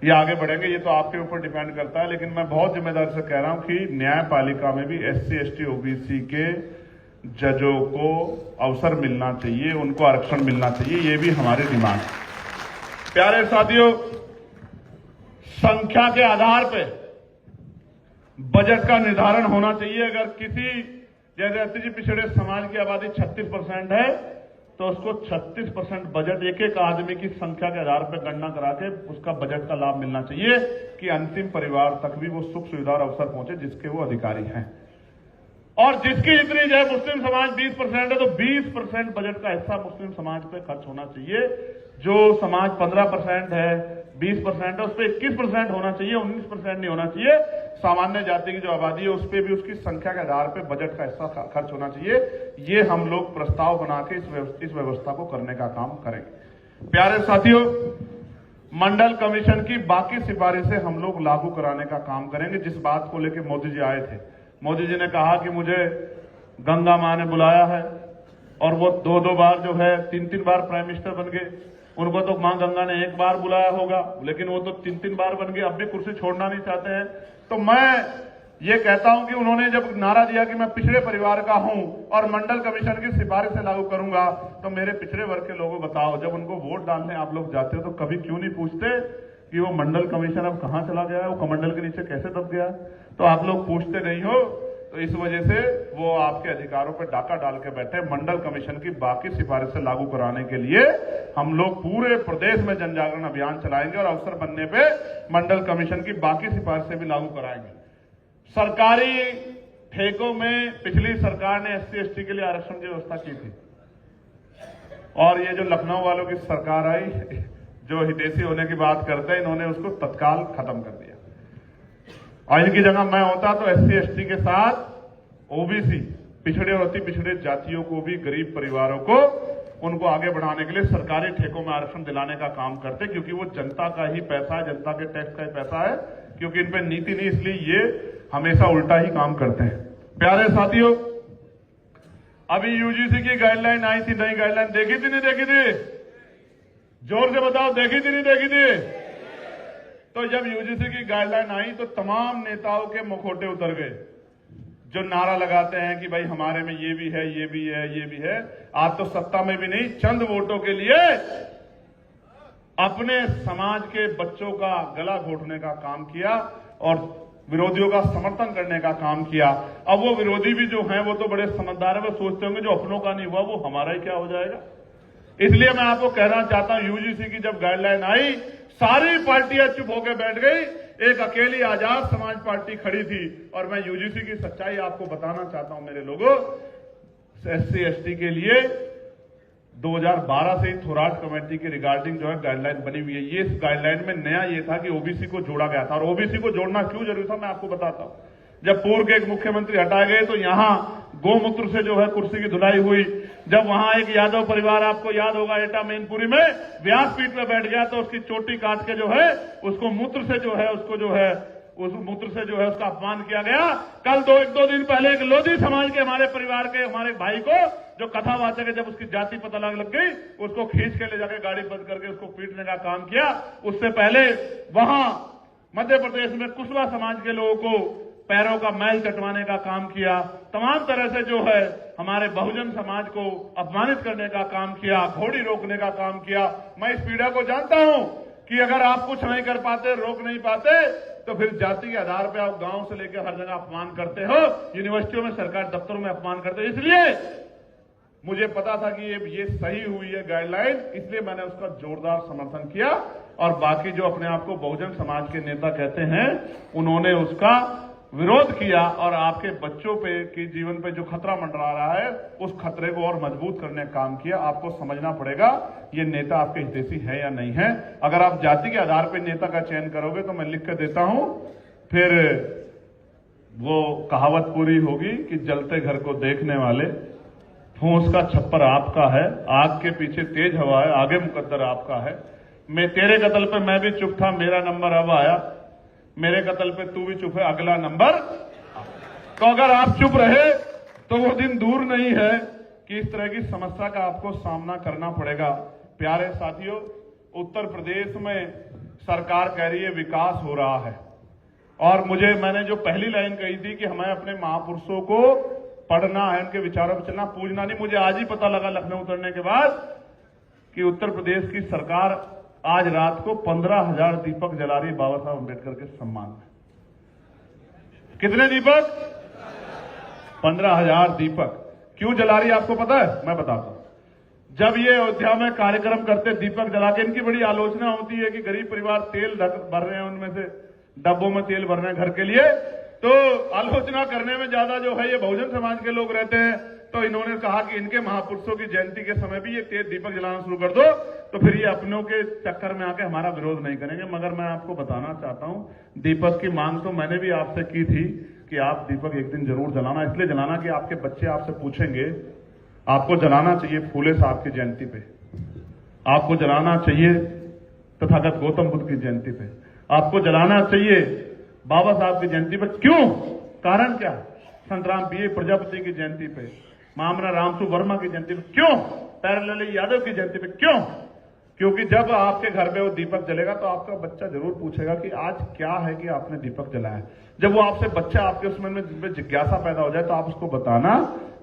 या आगे बढ़ेंगे ये तो आपके ऊपर डिपेंड करता है। लेकिन मैं बहुत जिम्मेदारी से कह रहा हूं कि न्यायपालिका में भी SC, ST, OBC के जजों को अवसर मिलना चाहिए, उनको आरक्षण मिलना चाहिए, ये भी हमारी डिमांड है। प्यारे साथियों, संख्या के आधार पर बजट का निर्धारण होना चाहिए। अगर किसी जैसे SC पिछड़े समाज की आबादी 36% है तो उसको 36% बजट एक एक आदमी की संख्या के आधार पर गणना करा के उसका बजट का लाभ मिलना चाहिए कि अंतिम परिवार तक भी वो सुख सुविधा और अवसर पहुंचे जिसके वो अधिकारी हैं। और जिसकी जितनी जो है मुस्लिम समाज 20% है तो 20% बजट का हिस्सा मुस्लिम समाज पे खर्च होना चाहिए। जो समाज 15% है, 20% है, उस पर 21% होना चाहिए, 19% नहीं होना चाहिए। सामान्य जाति की जो आबादी है उस पर भी उसकी संख्या के आधार पर बजट का हिस्सा खर्च होना चाहिए। ये हम लोग प्रस्ताव बना के इस व्यवस्था को करने का काम करेंगे। प्यारे साथियों, मंडल कमीशन की बाकी सिफारिशें हम लोग लागू कराने का काम करेंगे। जिस बात को लेकर मोदी जी आए थे, मोदी जी ने कहा कि मुझे गंगा मां ने बुलाया है और वो 2-2 बार जो है 3-3 बार प्राइम मिनिस्टर बन गए। उनको तो मां गंगा ने 1 बार बुलाया होगा, लेकिन वो तो 3-3 बार बन गए, अब भी कुर्सी छोड़ना नहीं चाहते हैं। तो मैं ये कहता हूं कि उन्होंने जब नारा दिया कि मैं पिछड़े परिवार का हूं और मंडल कमीशन की सिफारिश से लागू करूंगा, तो मेरे पिछड़े वर्ग के लोगों बताओ, जब उनको वोट डालने आप लोग जाते हो तो कभी क्यों नहीं पूछते कि वो मंडल कमीशन अब कहां चला गया है, वो कमंडल के नीचे कैसे दब गया? तो आप लोग पूछते नहीं हो, तो इस वजह से वो आपके अधिकारों पर डाका डाल के बैठे। मंडल कमीशन की बाकी सिफारिशें लागू कराने के लिए हम लोग पूरे प्रदेश में जन जागरण अभियान चलाएंगे और अवसर बनने पे मंडल कमीशन की बाकी सिफारिशें भी लागू कराएंगे। सरकारी ठेकों में पिछली सरकार ने SC, ST के लिए आरक्षण की व्यवस्था की थी और ये जो लखनऊ वालों की सरकार आई, जो हितैषी होने की बात करते हैं, इन्होंने उसको तत्काल खत्म कर दिया। और इनकी जगह मैं होता तो SC, ST के साथ OBC, पिछड़े और अति पिछड़े जातियों को भी, गरीब परिवारों को, उनको आगे बढ़ाने के लिए सरकारी ठेकों में आरक्षण दिलाने का काम करते, क्योंकि वो जनता का ही पैसा है, जनता के टैक्स का ही पैसा है, क्योंकि इन पे नीति नहीं, इसलिए ये हमेशा उल्टा ही काम करते हैं। प्यारे साथियों, अभी UGC की गाइडलाइन आई थी, नई गाइडलाइन देखी थी नहीं देखी थी? जोर से बताओ, देखी थी नहीं देखी थी? तो जब UGC की गाइडलाइन आई तो तमाम नेताओं के मुखौटे उतर गए, जो नारा लगाते हैं कि भाई हमारे में ये भी है, ये भी है, ये भी है। आप तो सत्ता में भी नहीं, चंद वोटों के लिए अपने समाज के बच्चों का गला घोटने का काम किया और विरोधियों का समर्थन करने का काम किया। अब वो विरोधी भी जो हैं वो तो बड़े समझदार है, वो सोचते होंगे जो अपनों का नहीं हुआ वो हमारा ही क्या हो जाएगा। इसलिए मैं आपको कहना चाहता हूं, UGC की जब गाइडलाइन आई सारी पार्टियां चुप होकर बैठ गई। एक अकेली आजाद समाज पार्टी खड़ी थी। और मैं यूजीसी की सच्चाई आपको बताना चाहता हूं मेरे लोगों, SC ST के लिए 2012 से ही थोराट कमेटी के रिगार्डिंग जो है गाइडलाइन बनी हुई है। ये इस गाइडलाइन में नया ये था कि ओबीसी को जोड़ा गया था। और ओबीसी को जोड़ना क्यों जरूरी था मैं आपको बताता हूं। जब पूर्व के एक मुख्यमंत्री हटाए गए तो यहां गोमूत्र से जो है कुर्सी की धुलाई हुई। जब वहां एक यादव परिवार, आपको याद होगा, एटा मैनपुरी में व्यासपीठ में बैठ गया तो उसकी चोटी काट के जो है उसको मूत्र से जो है उस मूत्र से जो है उसका अपमान किया गया। कल एक दो दिन पहले एक लोधी समाज के हमारे परिवार के हमारे भाई को, जो कथावाचक है, जब उसकी जाति पता लग गई उसको खींच के ले जाकर गाड़ी बंद करके उसको पीटने का काम किया। उससे पहले वहां मध्य प्रदेश में कुशवा समाज के लोगों को पैरों का मैल चटवाने का काम किया। तमाम तरह से जो है हमारे बहुजन समाज को अपमानित करने का काम किया, घोड़ी रोकने का काम किया। मैं इस पीड़ा को जानता हूं कि अगर आप कुछ नहीं कर पाते, रोक नहीं पाते, तो फिर जाति के आधार पर आप गांव से लेकर हर जगह अपमान करते हो, यूनिवर्सिटियों में, सरकारी दफ्तरों में अपमान करते हो। इसलिए मुझे पता था कि ये सही हुई है गाइडलाइन, इसलिए मैंने उसका जोरदार समर्थन किया। और बाकी जो अपने आप को बहुजन समाज के नेता कहते हैं, उन्होंने उसका विरोध किया और आपके बच्चों पे की जीवन पे जो खतरा मंडरा रहा है, उस खतरे को और मजबूत करने का काम किया। आपको समझना पड़ेगा ये नेता आपके हितैषी है या नहीं है। अगर आप जाति के आधार पर नेता का चयन करोगे तो मैं लिख कर देता हूं, फिर वो कहावत पूरी होगी कि जलते घर को देखने वाले, फूंस का छप्पर आपका है, आग के पीछे तेज हवा है, आगे मुकद्दर आपका है। मैं तेरे कत्ल पे मैं भी चुप था, मेरा नंबर अब आया, मेरे कत्ल पे तू भी चुप है, अगला नंबर। तो अगर आप चुप रहे तो वो दिन दूर नहीं है कि इस तरह की समस्या का आपको सामना करना पड़ेगा। प्यारे साथियों, उत्तर प्रदेश में सरकार कह रही है विकास हो रहा है, और मैंने जो पहली लाइन कही थी कि हमें अपने महापुरुषों को पढ़ना है, उनके विचारों पर चलना, पूजना नहीं। मुझे आज ही पता लगा लखनऊ उतरने के बाद कि उत्तर प्रदेश की सरकार आज रात को 15,000 दीपक जला रही बाबा साहब अम्बेडकर के सम्मान में। कितने दीपक? 15,000 दीपक। क्यों जला रही आपको पता है? मैं बताता हूं। जब ये अयोध्या में कार्यक्रम करते दीपक जला के, इनकी बड़ी आलोचना होती है कि गरीब परिवार तेल भर रहे हैं, उनमें से डब्बों में तेल भर रहे हैं घर के लिए, तो आलोचना करने में ज्यादा जो है ये बहुजन समाज के लोग रहते हैं। तो इन्होंने कहा कि इनके महापुरुषों की जयंती के समय भी ये तेज दीपक जलाना शुरू कर दो, तो फिर ये अपनों के चक्कर में आके हमारा विरोध नहीं करेंगे। मगर मैं आपको बताना चाहता हूं, दीपक की मांग तो मैंने भी आपसे की थी कि आप दीपक एक दिन जरूर जलाना। इसलिए जलाना कि आपके बच्चे आपसे पूछेंगे, आपको जलाना चाहिए फूले साहब की जयंती पे, आपको जलाना चाहिए तथागत गौतम बुद्ध की जयंती पे, आपको जलाना चाहिए बाबा साहब की जयंती पे। क्यों? कारण क्या? संत राम पीए प्रजापति की जयंती पे, मामरा रामसु वर्मा की जयंती पे क्यों? प्यारेलाल यादव की जयंती पे क्यों? क्योंकि जब आपके घर में वो दीपक जलेगा तो आपका बच्चा जरूर पूछेगा कि आज क्या है कि आपने दीपक जलाया। जब वो आपसे बच्चा आपके उस मन में जिज्ञासा पैदा हो जाए तो आप उसको बताना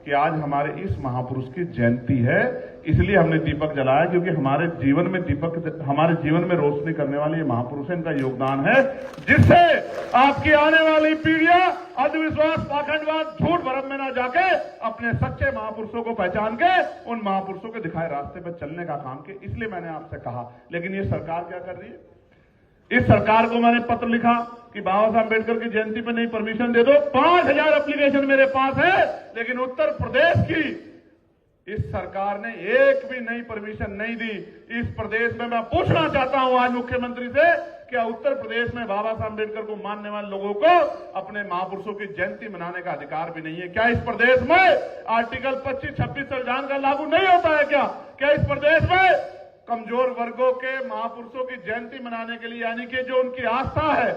कि आज हमारे इस महापुरुष की जयंती है, इसलिए हमने दीपक जलाया, क्योंकि हमारे जीवन में दीपक, हमारे जीवन में रोशनी करने वाले ये महापुरुष है, इनका योगदान है, जिससे आपकी आने वाली पीढ़ियां अंधविश्वास, पाखंडवाद, झूठ भरम में ना जाके अपने सच्चे महापुरुषों को पहचान के उन महापुरुषों के दिखाए रास्ते पर चलने का काम किया। इसलिए मैंने आपसे कहा। लेकिन ये सरकार क्या कर रही है? इस सरकार को मैंने पत्र लिखा कि बाबा साहब अम्बेडकर की जयंती पर नई परमिशन दे दो। 5,000 एप्लीकेशन मेरे पास है, लेकिन उत्तर प्रदेश की इस सरकार ने एक भी नई परमिशन नहीं दी। इस प्रदेश में मैं पूछना चाहता हूं आज मुख्यमंत्री से, क्या उत्तर प्रदेश में बाबा साहब अम्बेडकर को मानने वाले लोगों को अपने महापुरुषों की जयंती मनाने का अधिकार भी नहीं है? क्या इस प्रदेश में आर्टिकल 25-26 संविधान का लागू नहीं होता है? क्या इस प्रदेश में कमजोर वर्गों के महापुरुषों की जयंती मनाने के लिए, यानी कि जो उनकी आस्था है,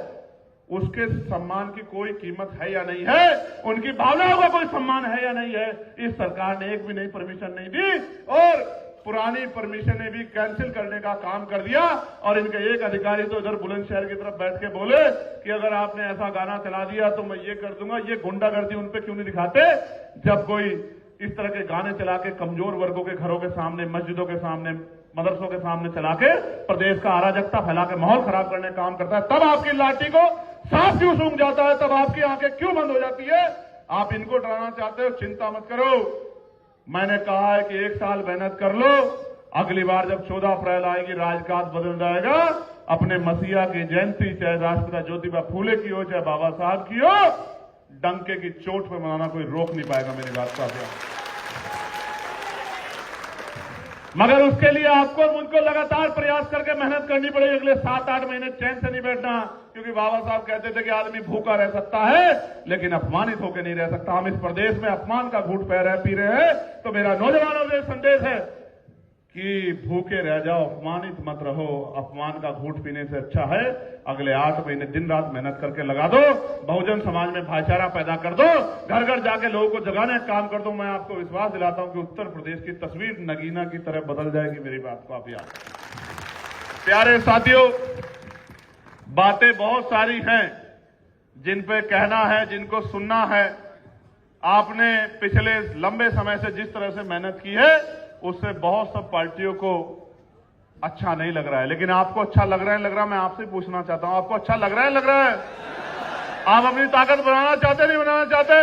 उसके सम्मान की कोई कीमत है या नहीं है? उनकी भावनाओं का कोई सम्मान है या नहीं है? इस सरकार ने एक भी नई परमिशन नहीं दी और पुरानी परमिशनें भी कैंसिल करने का काम कर दिया। और इनके एक अधिकारी तो इधर बुलंदशहर की तरफ बैठ के बोले कि अगर आपने ऐसा गाना चला दिया तो मैं ये कर दूंगा। ये गुंडागर्दी उन पे क्यों नहीं दिखाते? जब कोई इस तरह के गाने चला के कमजोर वर्गों के घरों के सामने, मस्जिदों के सामने, मदरसों के सामने चला के प्रदेश का अराजकता फैला के माहौल खराब करने का काम करता है, तब आपकी लाठी को सांस क्यों सूंघ जाता है? तब आपकी आंखें क्यों बंद हो जाती है? आप इनको डराना चाहते हो? चिंता मत करो। मैंने कहा है कि 1 साल मेहनत कर लो, अगली बार जब 14 अप्रैल आएगी राजकाज बदल जाएगा। अपने मसीहा की जयंती चाहे राष्ट्रपिता ज्योतिबा फूले की हो चाहे बाबा साहब की हो, डंके की चोट पे मनाना कोई रोक नहीं पाएगा मेरी बात को। मगर उसके लिए आपको मुझको लगातार प्रयास करके मेहनत करनी पड़ेगी। अगले 7-8 महीने चैन से नहीं बैठना, क्योंकि बाबा साहब कहते थे कि आदमी भूखा रह सकता है लेकिन अपमानित होकर नहीं रह सकता। हम इस प्रदेश में अपमान का घूंट पी रहे हैं, तो मेरा नौजवानों से संदेश है कि भूखे रह जाओ, अपमानित मत रहो। अपमान का घूंट पीने से अच्छा है अगले 8 महीने दिन रात मेहनत करके लगा दो, बहुजन समाज में भाईचारा पैदा कर दो, घर घर जाके लोगों को जगाने का काम कर दो। मैं आपको विश्वास दिलाता हूं कि उत्तर प्रदेश की तस्वीर नगीना की तरह बदल जाएगी। मेरी बात को आप याद। प्यारे साथियों, बातें बहुत सारी हैं जिन पे कहना है, जिनको सुनना है। आपने पिछले लंबे समय से जिस तरह से मेहनत की है उससे बहुत सब पार्टियों को अच्छा नहीं लग रहा है, लेकिन आपको अच्छा लग रहा है। मैं आपसे पूछना चाहता हूं, आपको अच्छा लग रहा है? आप अपनी ताकत बनाना चाहते नहीं बनाना चाहते?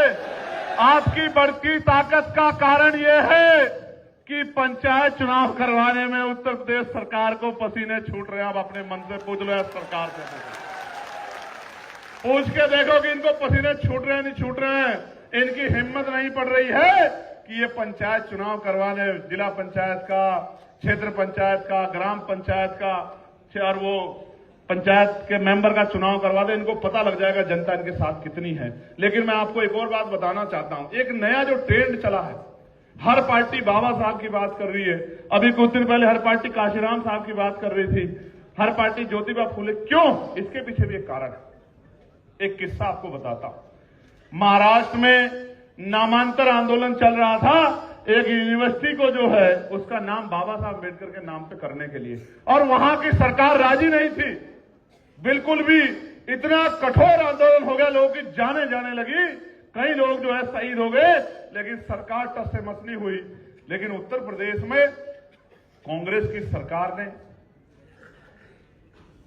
आपकी बढ़ती ताकत का कारण यह है कि पंचायत चुनाव करवाने में उत्तर प्रदेश सरकार को पसीने छूट रहे हैं। आप अपने मन से पूछ लो, सरकार से पूछ के देखो कि इनको पसीने छूट रहे हैं नहीं छूट रहे हैं। इनकी हिम्मत नहीं पड़ रही है कि ये पंचायत चुनाव करवाने, जिला पंचायत का, क्षेत्र पंचायत का, ग्राम पंचायत का और वो पंचायत के मेंबर का चुनाव करवा दे। इनको पता लग जाएगा जनता इनके साथ कितनी है। लेकिन मैं आपको एक और बात बताना चाहता हूं, एक नया जो ट्रेंड चला है, हर पार्टी बाबा साहब की बात कर रही है। अभी कुछ दिन पहले हर पार्टी काशीराम साहब की बात कर रही थी, हर पार्टी ज्योतिबा फूले। क्यों? इसके पीछे भी एक कारण है। एक किस्सा आपको बताता हूं। महाराष्ट्र में नामांतर आंदोलन चल रहा था, एक यूनिवर्सिटी को जो है उसका नाम बाबा साहब अम्बेडकर के नाम पे करने के लिए, और वहां की सरकार राजी नहीं थी बिल्कुल भी। इतना कठोर आंदोलन हो गया, लोगों की जाने जाने लगी, कई लोग जो है शहीद हो गए, लेकिन सरकार टस से मस नहीं हुई। लेकिन उत्तर प्रदेश में कांग्रेस की सरकार ने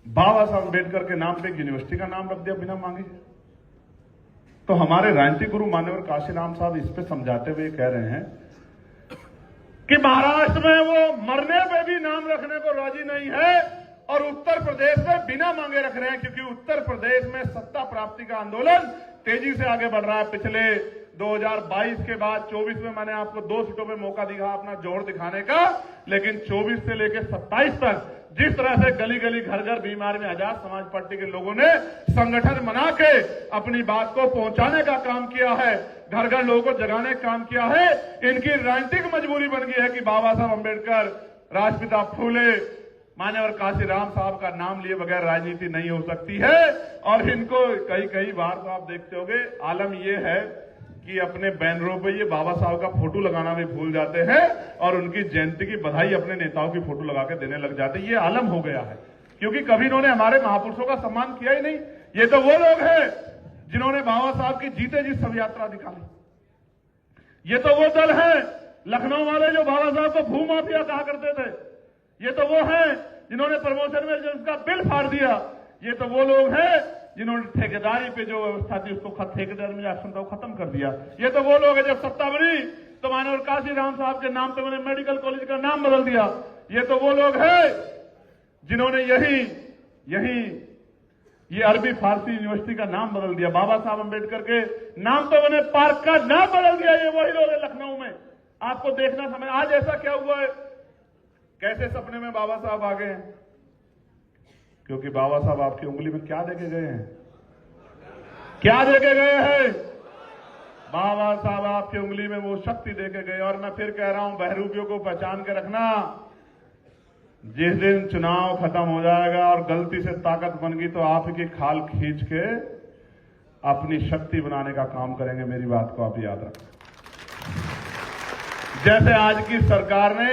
बाबा साहब अम्बेडकर के नाम पे एक यूनिवर्सिटी का नाम रख दिया बिना मांगे। तो हमारे राजनीतिक गुरु मान्यवर काशीराम साहब इस पे समझाते हुए कह रहे हैं कि महाराष्ट्र में वो मरने पे भी नाम रखने को राजी नहीं है और उत्तर प्रदेश में बिना मांगे रख रहे हैं, क्योंकि उत्तर प्रदेश में सत्ता प्राप्ति का आंदोलन तेजी से आगे बढ़ रहा है। पिछले 2022 के बाद 24 में मैंने आपको 2 सीटों पे मौका दिखा अपना जोर दिखाने का, लेकिन 24 से लेकर 27 तक जिस तरह से गली गली घर घर बीमार में आजाद समाज पार्टी के लोगों ने संगठन बना के अपनी बात को पहुंचाने का काम किया है, घर घर लोगों को जगाने का काम किया है, इनकी राजनीतिक मजबूरी बन गई है कि बाबा साहब अम्बेडकर, राष्ट्रपिता फूले, मान्यवर काशीराम साहब का नाम लिए बगैर राजनीति नहीं हो सकती है। और इनको कई बार तो आप देखते होंगे, आलम यह है कि अपने बैनरों पे ये बाबा साहब का फोटो लगाना भी भूल जाते हैं और उनकी जयंती की बधाई अपने नेताओं की फोटो लगा के देने लग जाते हैं। ये आलम हो गया है, क्योंकि कभी इन्होंने हमारे महापुरुषों का सम्मान किया ही नहीं। ये तो वो लोग हैं जिन्होंने बाबा साहब की जीते जी शव यात्रा निकाली। ये तो वो दल है लखनऊ वाले जो बाबा साहब को भूमाफिया कहा करते थे। ये तो वो हैं जिन्होंने प्रमोशन में जो उसका बिल फाड़ दिया। ये तो वो लोग हैं जिन्होंने ठेकेदारी पे जो व्यवस्था थी उसको ठेकेदार में को खत्म कर दिया। ये तो वो लोग हैं जब सत्ता बनी तो मानवर काशीराम साहब के नाम पे मैंने मेडिकल कॉलेज का नाम बदल दिया। ये तो वो लोग हैं जिन्होंने यही ये अरबी फारसी यूनिवर्सिटी का नाम बदल दिया। बाबा साहब अम्बेडकर के नाम तो मैंने पार्क का नाम बदल दिया। ये वही लोग हैं लखनऊ में। आपको देखना समय आज ऐसा क्या हुआ है, कैसे सपने में बाबा साहब आ गए हैं? क्योंकि बाबा साहब आपकी उंगली में क्या देके गए हैं? क्या देके गए हैं? बाबा साहब आपकी उंगली में वो शक्ति देके गए। और मैं फिर कह रहा हूं, बहरूपियों को पहचान के रखना। जिस दिन चुनाव खत्म हो जाएगा और गलती से ताकत बन गई तो आप की खाल खींच के अपनी शक्ति बनाने का काम करेंगे। मेरी बात को आप याद रखें। जैसे आज की सरकार ने,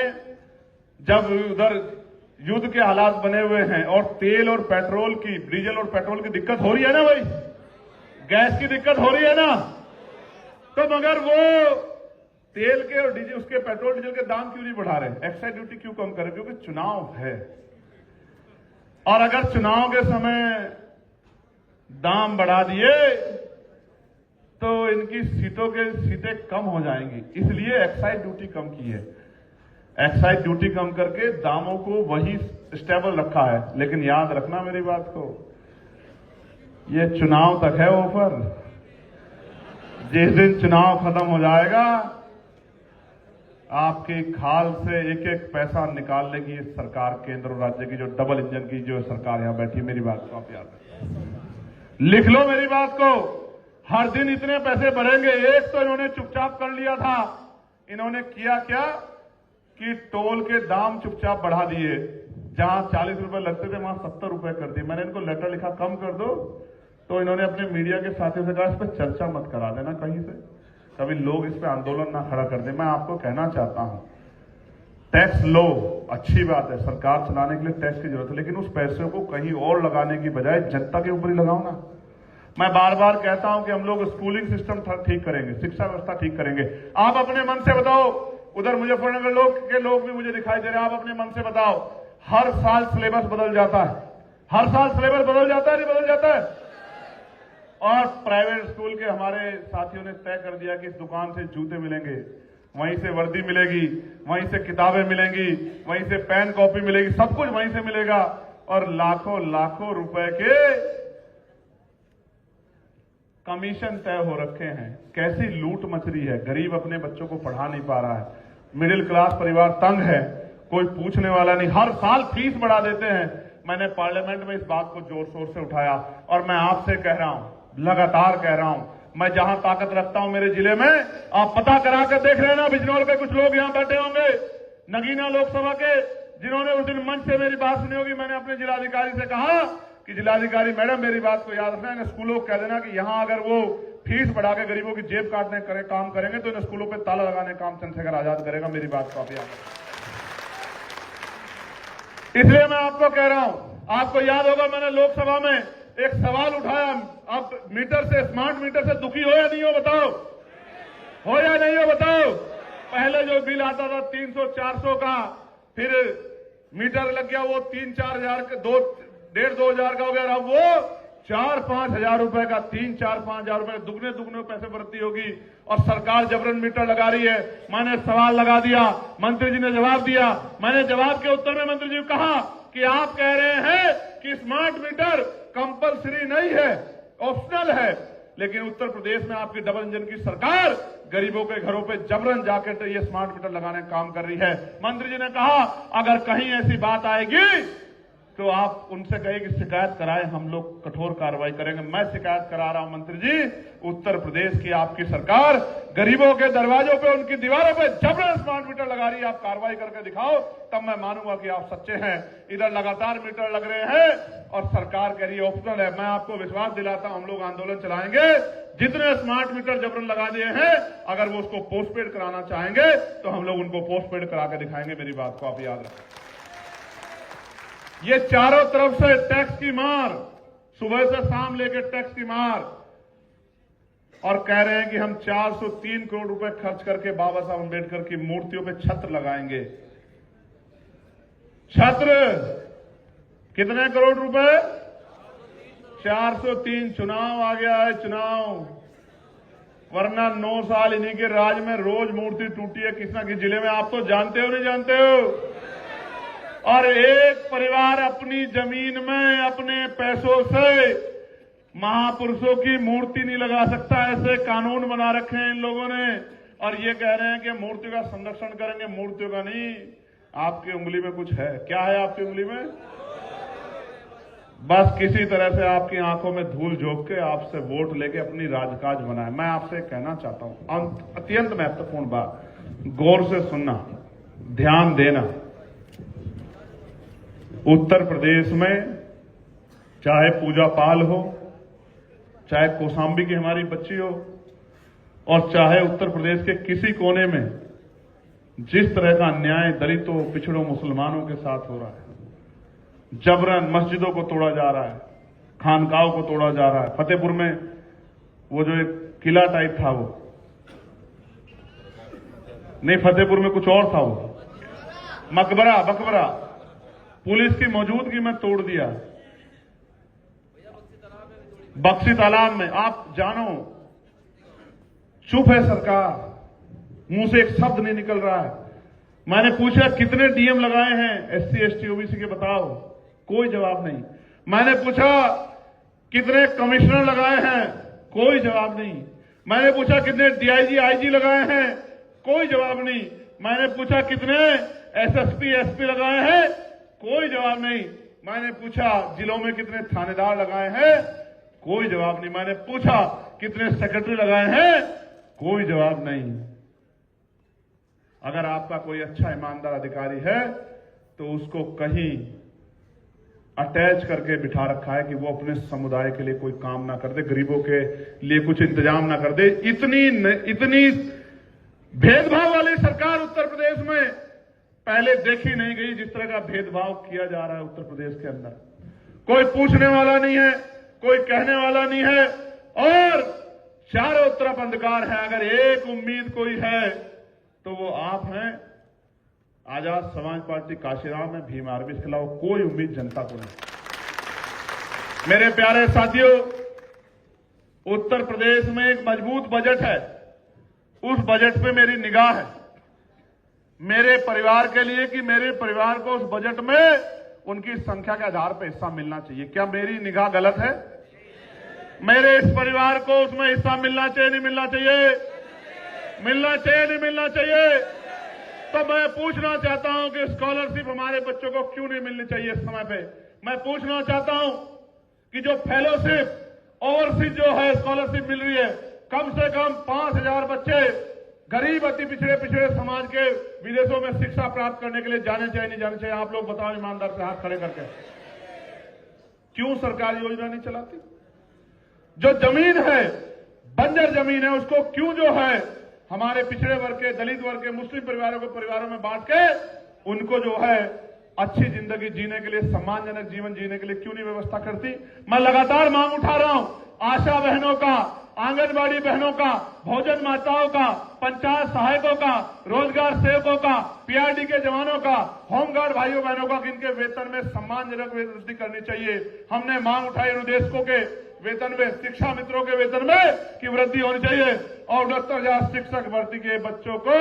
जब उधर युद्ध के हालात बने हुए हैं और तेल और पेट्रोल की, डीजल और पेट्रोल की दिक्कत हो रही है ना भाई, गैस की दिक्कत हो रही है ना, तो मगर वो तेल के और डीजल, उसके पेट्रोल डीजल के दाम क्यों नहीं बढ़ा रहे? एक्साइज ड्यूटी क्यों कम करें? क्योंकि चुनाव है। और अगर चुनाव के समय दाम बढ़ा दिए तो इनकी सीटें कम हो जाएंगी, इसलिए एक्साइज ड्यूटी कम की है। एक्साइज ड्यूटी कम करके दामों को वही स्टेबल रखा है, लेकिन याद रखना मेरी बात को, ये चुनाव तक है ऑफर। जिस दिन चुनाव खत्म हो जाएगा, आपकी खाल से एक एक पैसा निकाल लेगी इस सरकार, केंद्र और राज्य की जो डबल इंजन की जो सरकार यहां बैठी। मेरी बात को आप याद रखें, लिख लो मेरी बात को। हर दिन इतने पैसे बढ़ेंगे। एक तो इन्होंने चुपचाप कर लिया था। इन्होंने किया क्या कि टोल के दाम चुपचाप बढ़ा दिए। जहां 40 रुपए लगते थे वहां 70 रुपए कर दिए। मैंने इनको लेटर लिखा कम कर दो, तो इन्होंने अपने मीडिया के साथियों से कहा इस पर चर्चा मत करा देना कहीं से, कभी लोग इस पर आंदोलन ना खड़ा कर दे। मैं आपको कहना चाहता हूं, टैक्स लो, अच्छी बात है, सरकार चलाने के लिए टैक्स की जरूरत है, लेकिन उस पैसे को कहीं और लगाने की बजाय जनता के ऊपर ही लगाओ ना। मैं बार बार कहता हूं कि हम लोग स्कूलिंग सिस्टम ठीक करेंगे, शिक्षा व्यवस्था ठीक करेंगे। आप अपने मन से बताओ, उधर मुजफ्फरनगर के लोग भी मुझे दिखाई दे रहे हैं, आप अपने मन से बताओ, हर साल सिलेबस बदल जाता है, हर साल सिलेबस बदल जाता है, नहीं बदल जाता है? और प्राइवेट स्कूल के हमारे साथियों ने तय कर दिया कि इस दुकान से जूते मिलेंगे, वहीं से वर्दी मिलेगी, वहीं से किताबें मिलेंगी, वहीं से पेन कॉपी मिलेगी, सब कुछ वहीं से मिलेगा। और लाखों लाखों रुपए के कमीशन तय हो रखे हैं। कैसी लूट मच रही है। गरीब अपने बच्चों को पढ़ा नहीं पा रहा है, मिडिल क्लास परिवार तंग है, कोई पूछने वाला नहीं। हर साल फीस बढ़ा देते हैं। मैंने पार्लियामेंट में इस बात को जोर शोर से उठाया और मैं आपसे कह रहा हूं, लगातार कह रहा हूं, मैं जहां ताकत रखता हूं मेरे जिले में, आप पता करा कर देख रहे हैं ना। बिजनौर के कुछ लोग यहां बैठे होंगे, नगीना लोकसभा के, जिन्होंने उस दिन मंच से मेरी बात सुनी होगी। मैंने अपने जिलाधिकारी से कहा कि जिलाधिकारी मैडम मेरी बात को याद रखना, इन स्कूलों को कह देना कि यहां अगर वो फीस बढ़ा के गरीबों की जेब काटने काम करेंगे तो इन स्कूलों पर ताला लगाने का काम चंद्रशेखर आजाद करेगा। मेरी बात को आप याद रखें। इसलिए मैं आपको कह रहा हूं, आपको याद होगा मैंने लोकसभा में एक सवाल उठाया, आप मीटर से, स्मार्ट मीटर से दुखी हो या नहीं हो बताओ, हो या नहीं हो बताओ। पहले जो बिल आता था 300-400 का, फिर मीटर लग गया वो 3-4 हजार का, 1,500-2 हजार का हो गया। अब वो 4-5 हजार रुपए का, 3-4-5 हजार रुपए, दुगने पैसे बढ़ती होगी। और सरकार जबरन मीटर लगा रही है। मैंने सवाल लगा दिया, मंत्री जी ने जवाब दिया। मैंने जवाब के उत्तर में मंत्री जी को कहा कि आप कह रहे हैं कि स्मार्ट मीटर कंपलसरी नहीं है, ऑप्शनल है, लेकिन उत्तर प्रदेश में आपकी डबल इंजन की सरकार गरीबों के घरों पे जबरन जाकर ये स्मार्ट मीटर लगाने का काम कर रही है। मंत्री जी ने कहा अगर कहीं ऐसी बात आएगी तो आप उनसे कहिए कि शिकायत कराएं, हम लोग कठोर कार्रवाई करेंगे। मैं शिकायत करा रहा हूं मंत्री जी, उत्तर प्रदेश की आपकी सरकार गरीबों के दरवाजों पे, उनकी दीवारों पे जबरन स्मार्ट मीटर लगा रही है। आप कार्रवाई करके दिखाओ, तब मैं मानूंगा कि आप सच्चे हैं। इधर लगातार मीटर लग रहे हैं और सरकार कह रही है ऑप्शनल है। मैं आपको विश्वास दिलाता हूं, हम लोग आंदोलन चलाएंगे। जितने स्मार्ट मीटर जबरन लगा दिए हैं, अगर वो उसको पोस्टपेड कराना चाहेंगे तो हम लोग उनको पोस्टपेड करा के दिखाएंगे। मेरी बात को आप याद रखें। ये चारों तरफ से टैक्स की मार, सुबह से शाम लेकर टैक्स की मार, और कह रहे हैं कि हम 403 करोड़ रुपए खर्च करके बाबा साहब अम्बेडकर की मूर्तियों पे छत्र लगाएंगे। छत्र कितने करोड़ रुपए? 403। चुनाव आ गया है, चुनाव, वरना 9 साल इन्हीं के राज में रोज मूर्ति टूटी है किसी न किसी जिले में। आप तो जानते हो नहीं जानते हो? और एक परिवार अपनी जमीन में अपने पैसों से महापुरुषों की मूर्ति नहीं लगा सकता। ऐसे कानून बना रखे हैं इन लोगों ने, और ये कह रहे हैं कि मूर्ति का संरक्षण करेंगे। मूर्तियों का नहीं, आपकी उंगली में कुछ है। क्या है आपकी उंगली में? बस किसी तरह से आपकी आंखों में धूल झोंक के आपसे वोट लेके अपनी राजकाज बनाए। मैं आपसे कहना चाहता हूं, अत्यंत महत्वपूर्ण बात, गौर से सुनना, ध्यान देना। उत्तर प्रदेश में चाहे पूजा पाल हो, चाहे कौशांबी की हमारी बच्ची हो, और चाहे उत्तर प्रदेश के किसी कोने में जिस तरह का अन्याय दलितों, पिछड़ों, मुसलमानों के साथ हो रहा है, जबरन मस्जिदों को तोड़ा जा रहा है, खानकाहों को तोड़ा जा रहा है। फतेहपुर में वो जो एक किला टाइप था, वो नहीं, फतेहपुर में कुछ और था, वो मकबरा पुलिस की मौजूदगी में तोड़ दिया। बक्सी तालाब में, आप जानो, चुप है सरकार, मुंह से एक शब्द नहीं निकल रहा है। मैंने पूछा कितने डीएम लगाए हैं एससी एसटी ओबीसी के, बताओ, कोई जवाब नहीं। मैंने पूछा कितने कमिश्नर लगाए हैं, कोई जवाब नहीं। मैंने पूछा कितने डीआईजी आईजी लगाए हैं, कोई जवाब नहीं। मैंने पूछा कितने एसएसपी एसपी लगाए हैं, कोई जवाब नहीं। मैंने पूछा जिलों में कितने थानेदार लगाए हैं, कोई जवाब नहीं। मैंने पूछा कितने सेक्रेटरी लगाए हैं, कोई जवाब नहीं। अगर आपका कोई अच्छा ईमानदार अधिकारी है तो उसको कहीं अटैच करके बिठा रखा है कि वो अपने समुदाय के लिए कोई काम ना कर दे, गरीबों के लिए कुछ इंतजाम ना कर दे। इतनी भेदभाव वाली सरकार उत्तर प्रदेश में पहले देखी नहीं गई, जिस तरह का भेदभाव किया जा रहा है उत्तर प्रदेश के अंदर। कोई पूछने वाला नहीं है, कोई कहने वाला नहीं है, और चारों तरफ अंधकार है। अगर एक उम्मीद कोई है तो वो आप हैं। आजाद समाज पार्टी काशीराम में भीम आर्मी के अलावा कोई उम्मीद जनता को नहीं। मेरे प्यारे साथियों, उत्तर प्रदेश में एक मजबूत बजट है। उस बजट पे मेरी निगाह है, मेरे परिवार के लिए, कि मेरे परिवार को उस बजट में उनकी संख्या के आधार पर हिस्सा मिलना चाहिए। क्या मेरी निगाह गलत है? मेरे इस परिवार को उसमें हिस्सा मिलना चाहिए, नहीं मिलना चाहिए? मिलना चाहिए, नहीं मिलना चाहिए? तो मैं पूछना चाहता हूं कि स्कॉलरशिप हमारे बच्चों को क्यों नहीं मिलनी चाहिए इस समय पे? मैं पूछना चाहता हूं कि जो फेलोशिप ओवरसीज जो है स्कॉलरशिप मिल रही है, कम से कम 5,000 बच्चे गरीब अति पिछड़े समाज के विदेशों में शिक्षा प्राप्त करने के लिए जाने चाहिए, नहीं जाने चाहिए? आप लोग बताओ ईमानदार से हाथ खड़े करके। क्यों सरकार योजना नहीं चलाती? जो जमीन है, बंजर जमीन है, उसको क्यों जो है हमारे पिछड़े वर्ग के, दलित वर्ग के, मुस्लिम परिवारों को परिवारों में बांट के उनको जो है अच्छी जिंदगी जीने के लिए, सम्मानजनक जीवन जीने के लिए क्यों नहीं व्यवस्था करती? मैं लगातार मांग उठा रहा हूं, आशा बहनों का, आंगनबाड़ी बहनों का, भोजन माताओं का, पंचायत सहायकों का, रोजगार सेवकों का, पीआरडी के जवानों का, होमगार्ड भाइयों बहनों का, जिनके वेतन में सम्मानजनक वृद्धि करनी चाहिए। हमने मांग उठाई अनुदेशकों के वेतन में, शिक्षा मित्रों के वेतन में की वृद्धि होनी चाहिए। और 69,000 शिक्षक भर्ती के बच्चों को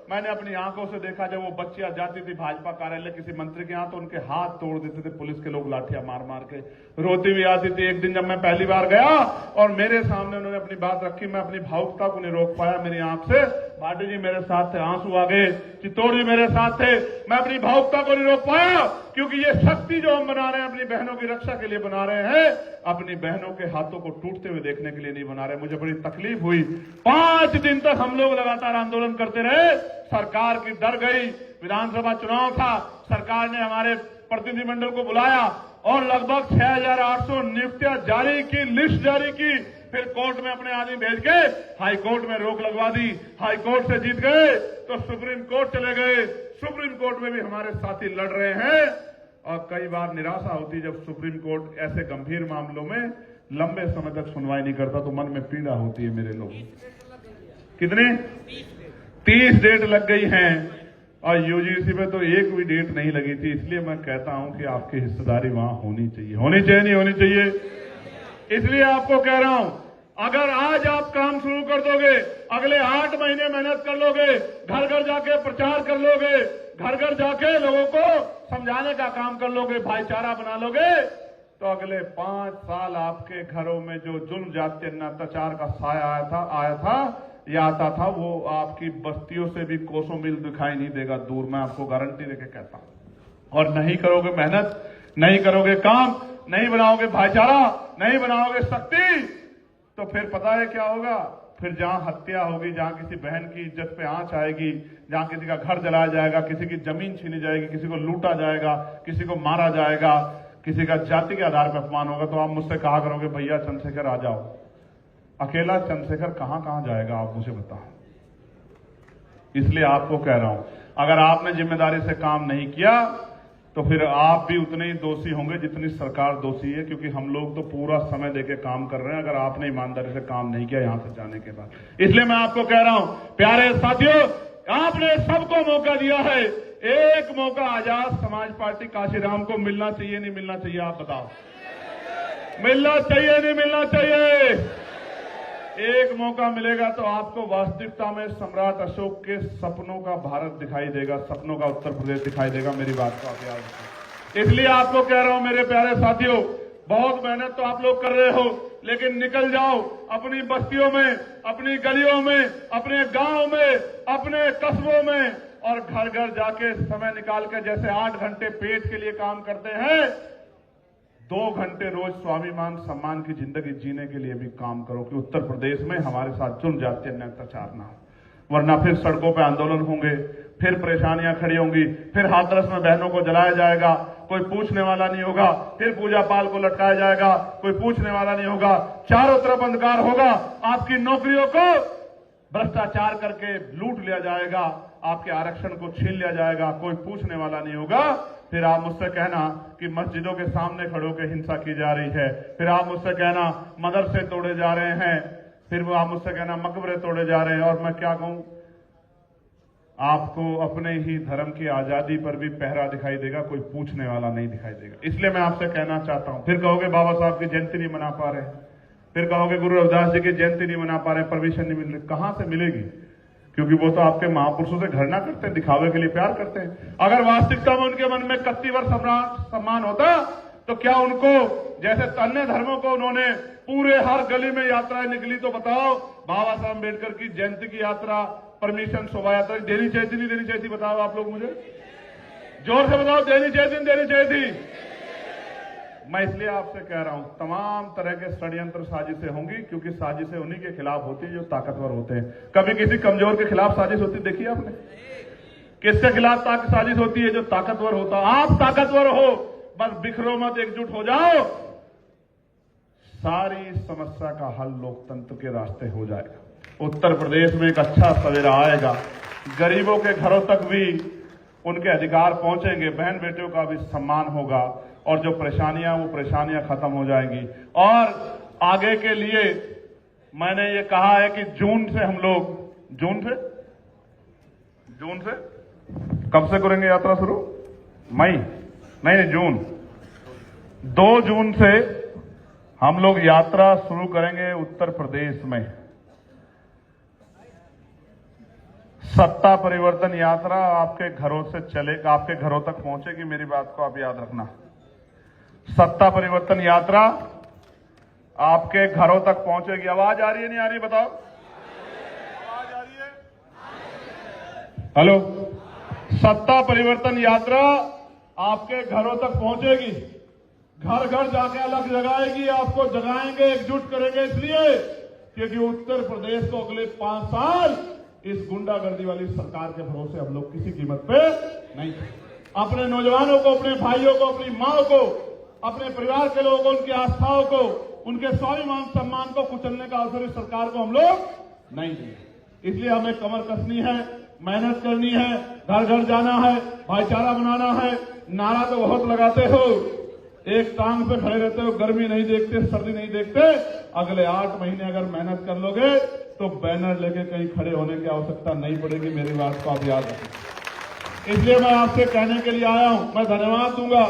मैंने अपनी आंखों से देखा, जब वो बच्चियां जाती थी भाजपा कार्यालय किसी मंत्री के यहां, तो उनके हाथ तोड़ देते थे पुलिस के लोग, लाठियां मार मार के, रोती हुई आती थी। एक दिन जब मैं पहली बार गया और मेरे सामने उन्होंने अपनी बात रखी, मैं अपनी भावुकता को नहीं रोक पाया, मेरी आंख से भाटी जी मेरे साथ थे, आंसू आ गए, चित्तौड़ जी मेरे साथ थे, मैं अपनी भावुकता को नहीं रोक पाया, क्योंकि ये शक्ति जो हम बना रहे हैं अपनी बहनों की रक्षा के लिए बना रहे हैं, अपनी बहनों के हाथों को टूटते हुए देखने के लिए नहीं बना रहे। मुझे बड़ी तकलीफ हुई। 5 दिन तक हम लोग लगातार आंदोलन करते रहे, सरकार की डर गई। विधानसभा चुनाव था, सरकार ने हमारे प्रतिनिधिमंडल को बुलाया और लगभग 6,800 नियुक्तियां जारी की, लिस्ट जारी की। फिर कोर्ट में अपने आदमी भेज के हाई कोर्ट में रोक लगवा दी। हाई कोर्ट से जीत गए तो सुप्रीम कोर्ट चले गए। सुप्रीम कोर्ट में भी हमारे साथी लड़ रहे हैं, और कई बार निराशा होती जब सुप्रीम कोर्ट ऐसे गंभीर मामलों में लंबे समय तक सुनवाई नहीं करता, तो मन में पीड़ा होती है मेरे लोगों। कितने? 30 डेट लग गई हैं, और यूजीसी में तो एक भी डेट नहीं लगी थी। इसलिए मैं कहता हूं कि आपकी हिस्सेदारी वहां होनी चाहिए। होनी चाहिए, नहीं होनी चाहिए? इसलिए आपको कह रहा हूं, अगर आज आप काम शुरू कर दोगे, अगले 8 महीने मेहनत कर लोगे, घर घर जाके प्रचार कर लोगे, घर घर जाके लोगों को समझाने का काम कर लोगे, भाईचारा बना लोगे, तो अगले 5 साल आपके घरों में जो जुल्म जातीय अत्याचार का साया आता था, वो आपकी बस्तियों से भी कोसों मील दिखाई नहीं देगा दूर। मैं आपको गारंटी देके कहता हूं। और नहीं करोगे मेहनत, नहीं करोगे काम, नहीं बनाओगे भाईचारा, नहीं बनाओगे शक्ति, तो फिर पता है क्या होगा? फिर जहां हत्या होगी, जहां किसी बहन की इज्जत पे आंच आएगी, जहां किसी का घर जलाया जाएगा, किसी की जमीन छीनी जाएगी, किसी को लूटा जाएगा, किसी को मारा जाएगा, किसी का जाति के आधार पर अपमान होगा, तो आप मुझसे कहा करोगे भैया चंद्रशेखर आ जाओ। अकेला चंद्रशेखर कहां जाएगा, आप मुझे बताओ। इसलिए आपको कह रहा हूं, अगर आपने जिम्मेदारी से काम नहीं किया तो फिर आप भी उतने ही दोषी होंगे जितनी सरकार दोषी है, क्योंकि हम लोग तो पूरा समय देके काम कर रहे हैं, अगर आपने ईमानदारी से काम नहीं किया यहां से जाने के बाद। इसलिए मैं आपको कह रहा हूं, प्यारे साथियों, आपने सबको मौका दिया है, एक मौका आजाद समाज पार्टी काशीराम को मिलना चाहिए, नहीं मिलना चाहिए? आप बताओ। मिलना चाहिए, नहीं मिलना चाहिए? एक एक मौका मिलेगा तो आपको वास्तविकता में सम्राट अशोक के सपनों का भारत दिखाई देगा, सपनों का उत्तर प्रदेश दिखाई देगा। मेरी बात को आप याद रखें। इसलिए आपको कह रहा हूं मेरे प्यारे साथियों, बहुत मेहनत तो आप लोग कर रहे हो, लेकिन निकल जाओ अपनी बस्तियों में, अपनी गलियों में, अपने गांव में, अपने कस्बों में, और घर घर जाके समय निकाल कर जैसे 8 घंटे पेट के लिए काम करते हैं, 2 घंटे रोज स्वाभिमान सम्मान की जिंदगी जीने के लिए भी काम करो कि उत्तर प्रदेश में हमारे साथ जुर्म जातीय अन्याय अत्याचार ना हो। वरना फिर सड़कों पर आंदोलन होंगे, फिर परेशानियां खड़ी होंगी, फिर हाथरस में बहनों को जलाया जाएगा, कोई पूछने वाला नहीं होगा, फिर पूजा पाल को लटकाया जाएगा, कोई पूछने वाला नहीं होगा, चारों तरफ अंधकार होगा, आपकी नौकरियों को भ्रष्टाचार करके लूट लिया जाएगा, आपके आरक्षण को छीन लिया जाएगा, कोई पूछने वाला नहीं होगा। फिर आप मुझसे कहना कि मस्जिदों के सामने खड़े होकर हिंसा की जा रही है, फिर आप मुझसे कहना मदरसे तोड़े जा रहे हैं, फिर वो आप मुझसे कहना मकबरे तोड़े जा रहे हैं। और मैं क्या कहूं, आपको अपने ही धर्म की आजादी पर भी पहरा दिखाई देगा, कोई पूछने वाला नहीं दिखाई देगा। इसलिए मैं आपसे कहना चाहता हूं, फिर कहोगे बाबा साहब की जयंती नहीं मना पा रहे, फिर कहोगे गुरु रविदास जी की जयंती नहीं मना पा रहे, परमिशन नहीं मिल रही। कहां से मिलेगी? क्योंकि वो तो आपके महापुरुषों से घृणा करते हैं, दिखावे के लिए प्यार करते हैं। अगर वास्तविकता में उनके मन में कत्तीवर सम्मान होता तो क्या उनको जैसे अन्य धर्मों को उन्होंने पूरे हर गली में यात्राएं निकली, तो बताओ बाबा साहब अम्बेडकर की जयंती की यात्रा, परमिशन, शोभा यात्रा देनी चाहिए थी, नहीं देनी चाहिए थी? बताओ आप लोग, मुझे जोर से बताओ, देनी चाहिए थी, देनी चाहिए थी? मैं इसलिए आपसे कह रहा हूं, तमाम तरह के षड्यंत्र साजिशें होंगी, क्योंकि साजिशें उन्हीं के खिलाफ होती है जो ताकतवर होते हैं। कभी किसी कमजोर के खिलाफ साजिश होती देखी आपने? किसके खिलाफ साजिश होती है? जो ताकतवर होता। आप ताकतवर हो, बस बिखरो मत, एकजुट हो जाओ, सारी समस्या का हल लोकतंत्र के रास्ते हो जाएगा। उत्तर प्रदेश में एक अच्छा सवेरा आएगा, गरीबों के घरों तक भी उनके अधिकार पहुंचेंगे, बहन बेटियों का भी सम्मान होगा, और जो परेशानियां, वो परेशानियां खत्म हो जाएंगी। और आगे के लिए मैंने ये कहा है कि जून से हम लोग, जून से कब से करेंगे यात्रा शुरू? मई नहीं, जून। 2 जून से हम लोग यात्रा शुरू करेंगे उत्तर प्रदेश में। सत्ता परिवर्तन यात्रा आपके घरों से चलेगा, आपके घरों तक पहुंचेगी। मेरी बात को आप याद रखना। सत्ता परिवर्तन यात्रा आपके घरों तक पहुंचेगी। आवाज आ रही है, नहीं आ रही? बताओ, आवाज आ रही है? हेलो। सत्ता परिवर्तन यात्रा आपके घरों तक पहुंचेगी, घर घर जाके अलग जगाएगी, आपको जगाएंगे, एकजुट करेंगे, इसलिए क्योंकि उत्तर प्रदेश को अगले 5 साल इस गुंडागर्दी वाली सरकार के भरोसे हम लोग किसी कीमत पे नहीं। अपने नौजवानों को, अपने भाइयों को, अपनी मां को, अपने परिवार के लोगों को, उनकी आस्थाओं को, उनके स्वाभिमान सम्मान को कुचलने का अवसर इस सरकार को हम लोग नहीं देंगे। इसलिए हमें कमर कसनी है, मेहनत करनी है, घर घर जाना है, भाईचारा बनाना है। नारा तो बहुत लगाते हो, एक टांग पे खड़े रहते हो, गर्मी नहीं देखते, सर्दी नहीं देखते। अगले 8 महीने अगर मेहनत कर लोगे तो बैनर लेके कहीं खड़े होने की आवश्यकता नहीं पड़ेगी। मेरी बात को आप याद रखें। इसलिए मैं आपसे कहने के लिए आया हूं। मैं धन्यवाद दूंगा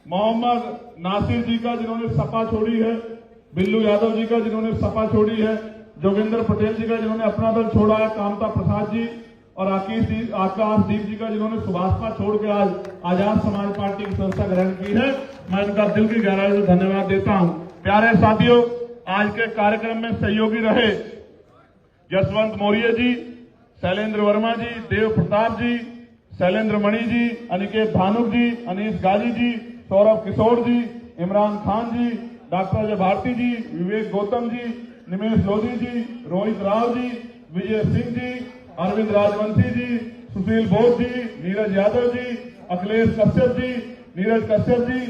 मोहम्मद नासिर जी का, जिन्होंने सपा छोड़ी है, बिल्लू यादव जी का, जिन्होंने सपा छोड़ी है, जोगेंद्र पटेल जी का, जिन्होंने अपना दल छोड़ा है, कामता प्रसाद जी और आकाशदीप जी का, जिन्होंने सुभाषपा छोड़ के आज आजाद समाज पार्टी की संस्था ग्रहण की है। मैं इनका दिल की गहराई से धन्यवाद देता हूं। प्यारे साथियों, आज के कार्यक्रम में सहयोगी रहे यशवंत मौर्य जी, शैलेंद्र वर्मा जी, देव प्रताप जी, शैलेंद्र मणि जी, अनिकेत भानुक जी, अनीश गाजी जी, सौरभ किशोर जी, इमरान खान जी, डॉक्टर अजय भारती जी, विवेक गौतम जी, निमेश लोधी जी, रोहित राव जी, विजय सिंह जी, अरविंद राजवंशी जी, सुशील बोस जी, नीरज यादव जी, अखिलेश कश्यप जी, नीरज कश्यप जी,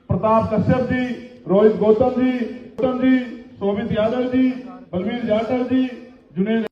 प्रताप कश्यप जी, रोहित गौतम जी, शोभित यादव जी, बलवीर जाटव जी, जुनेद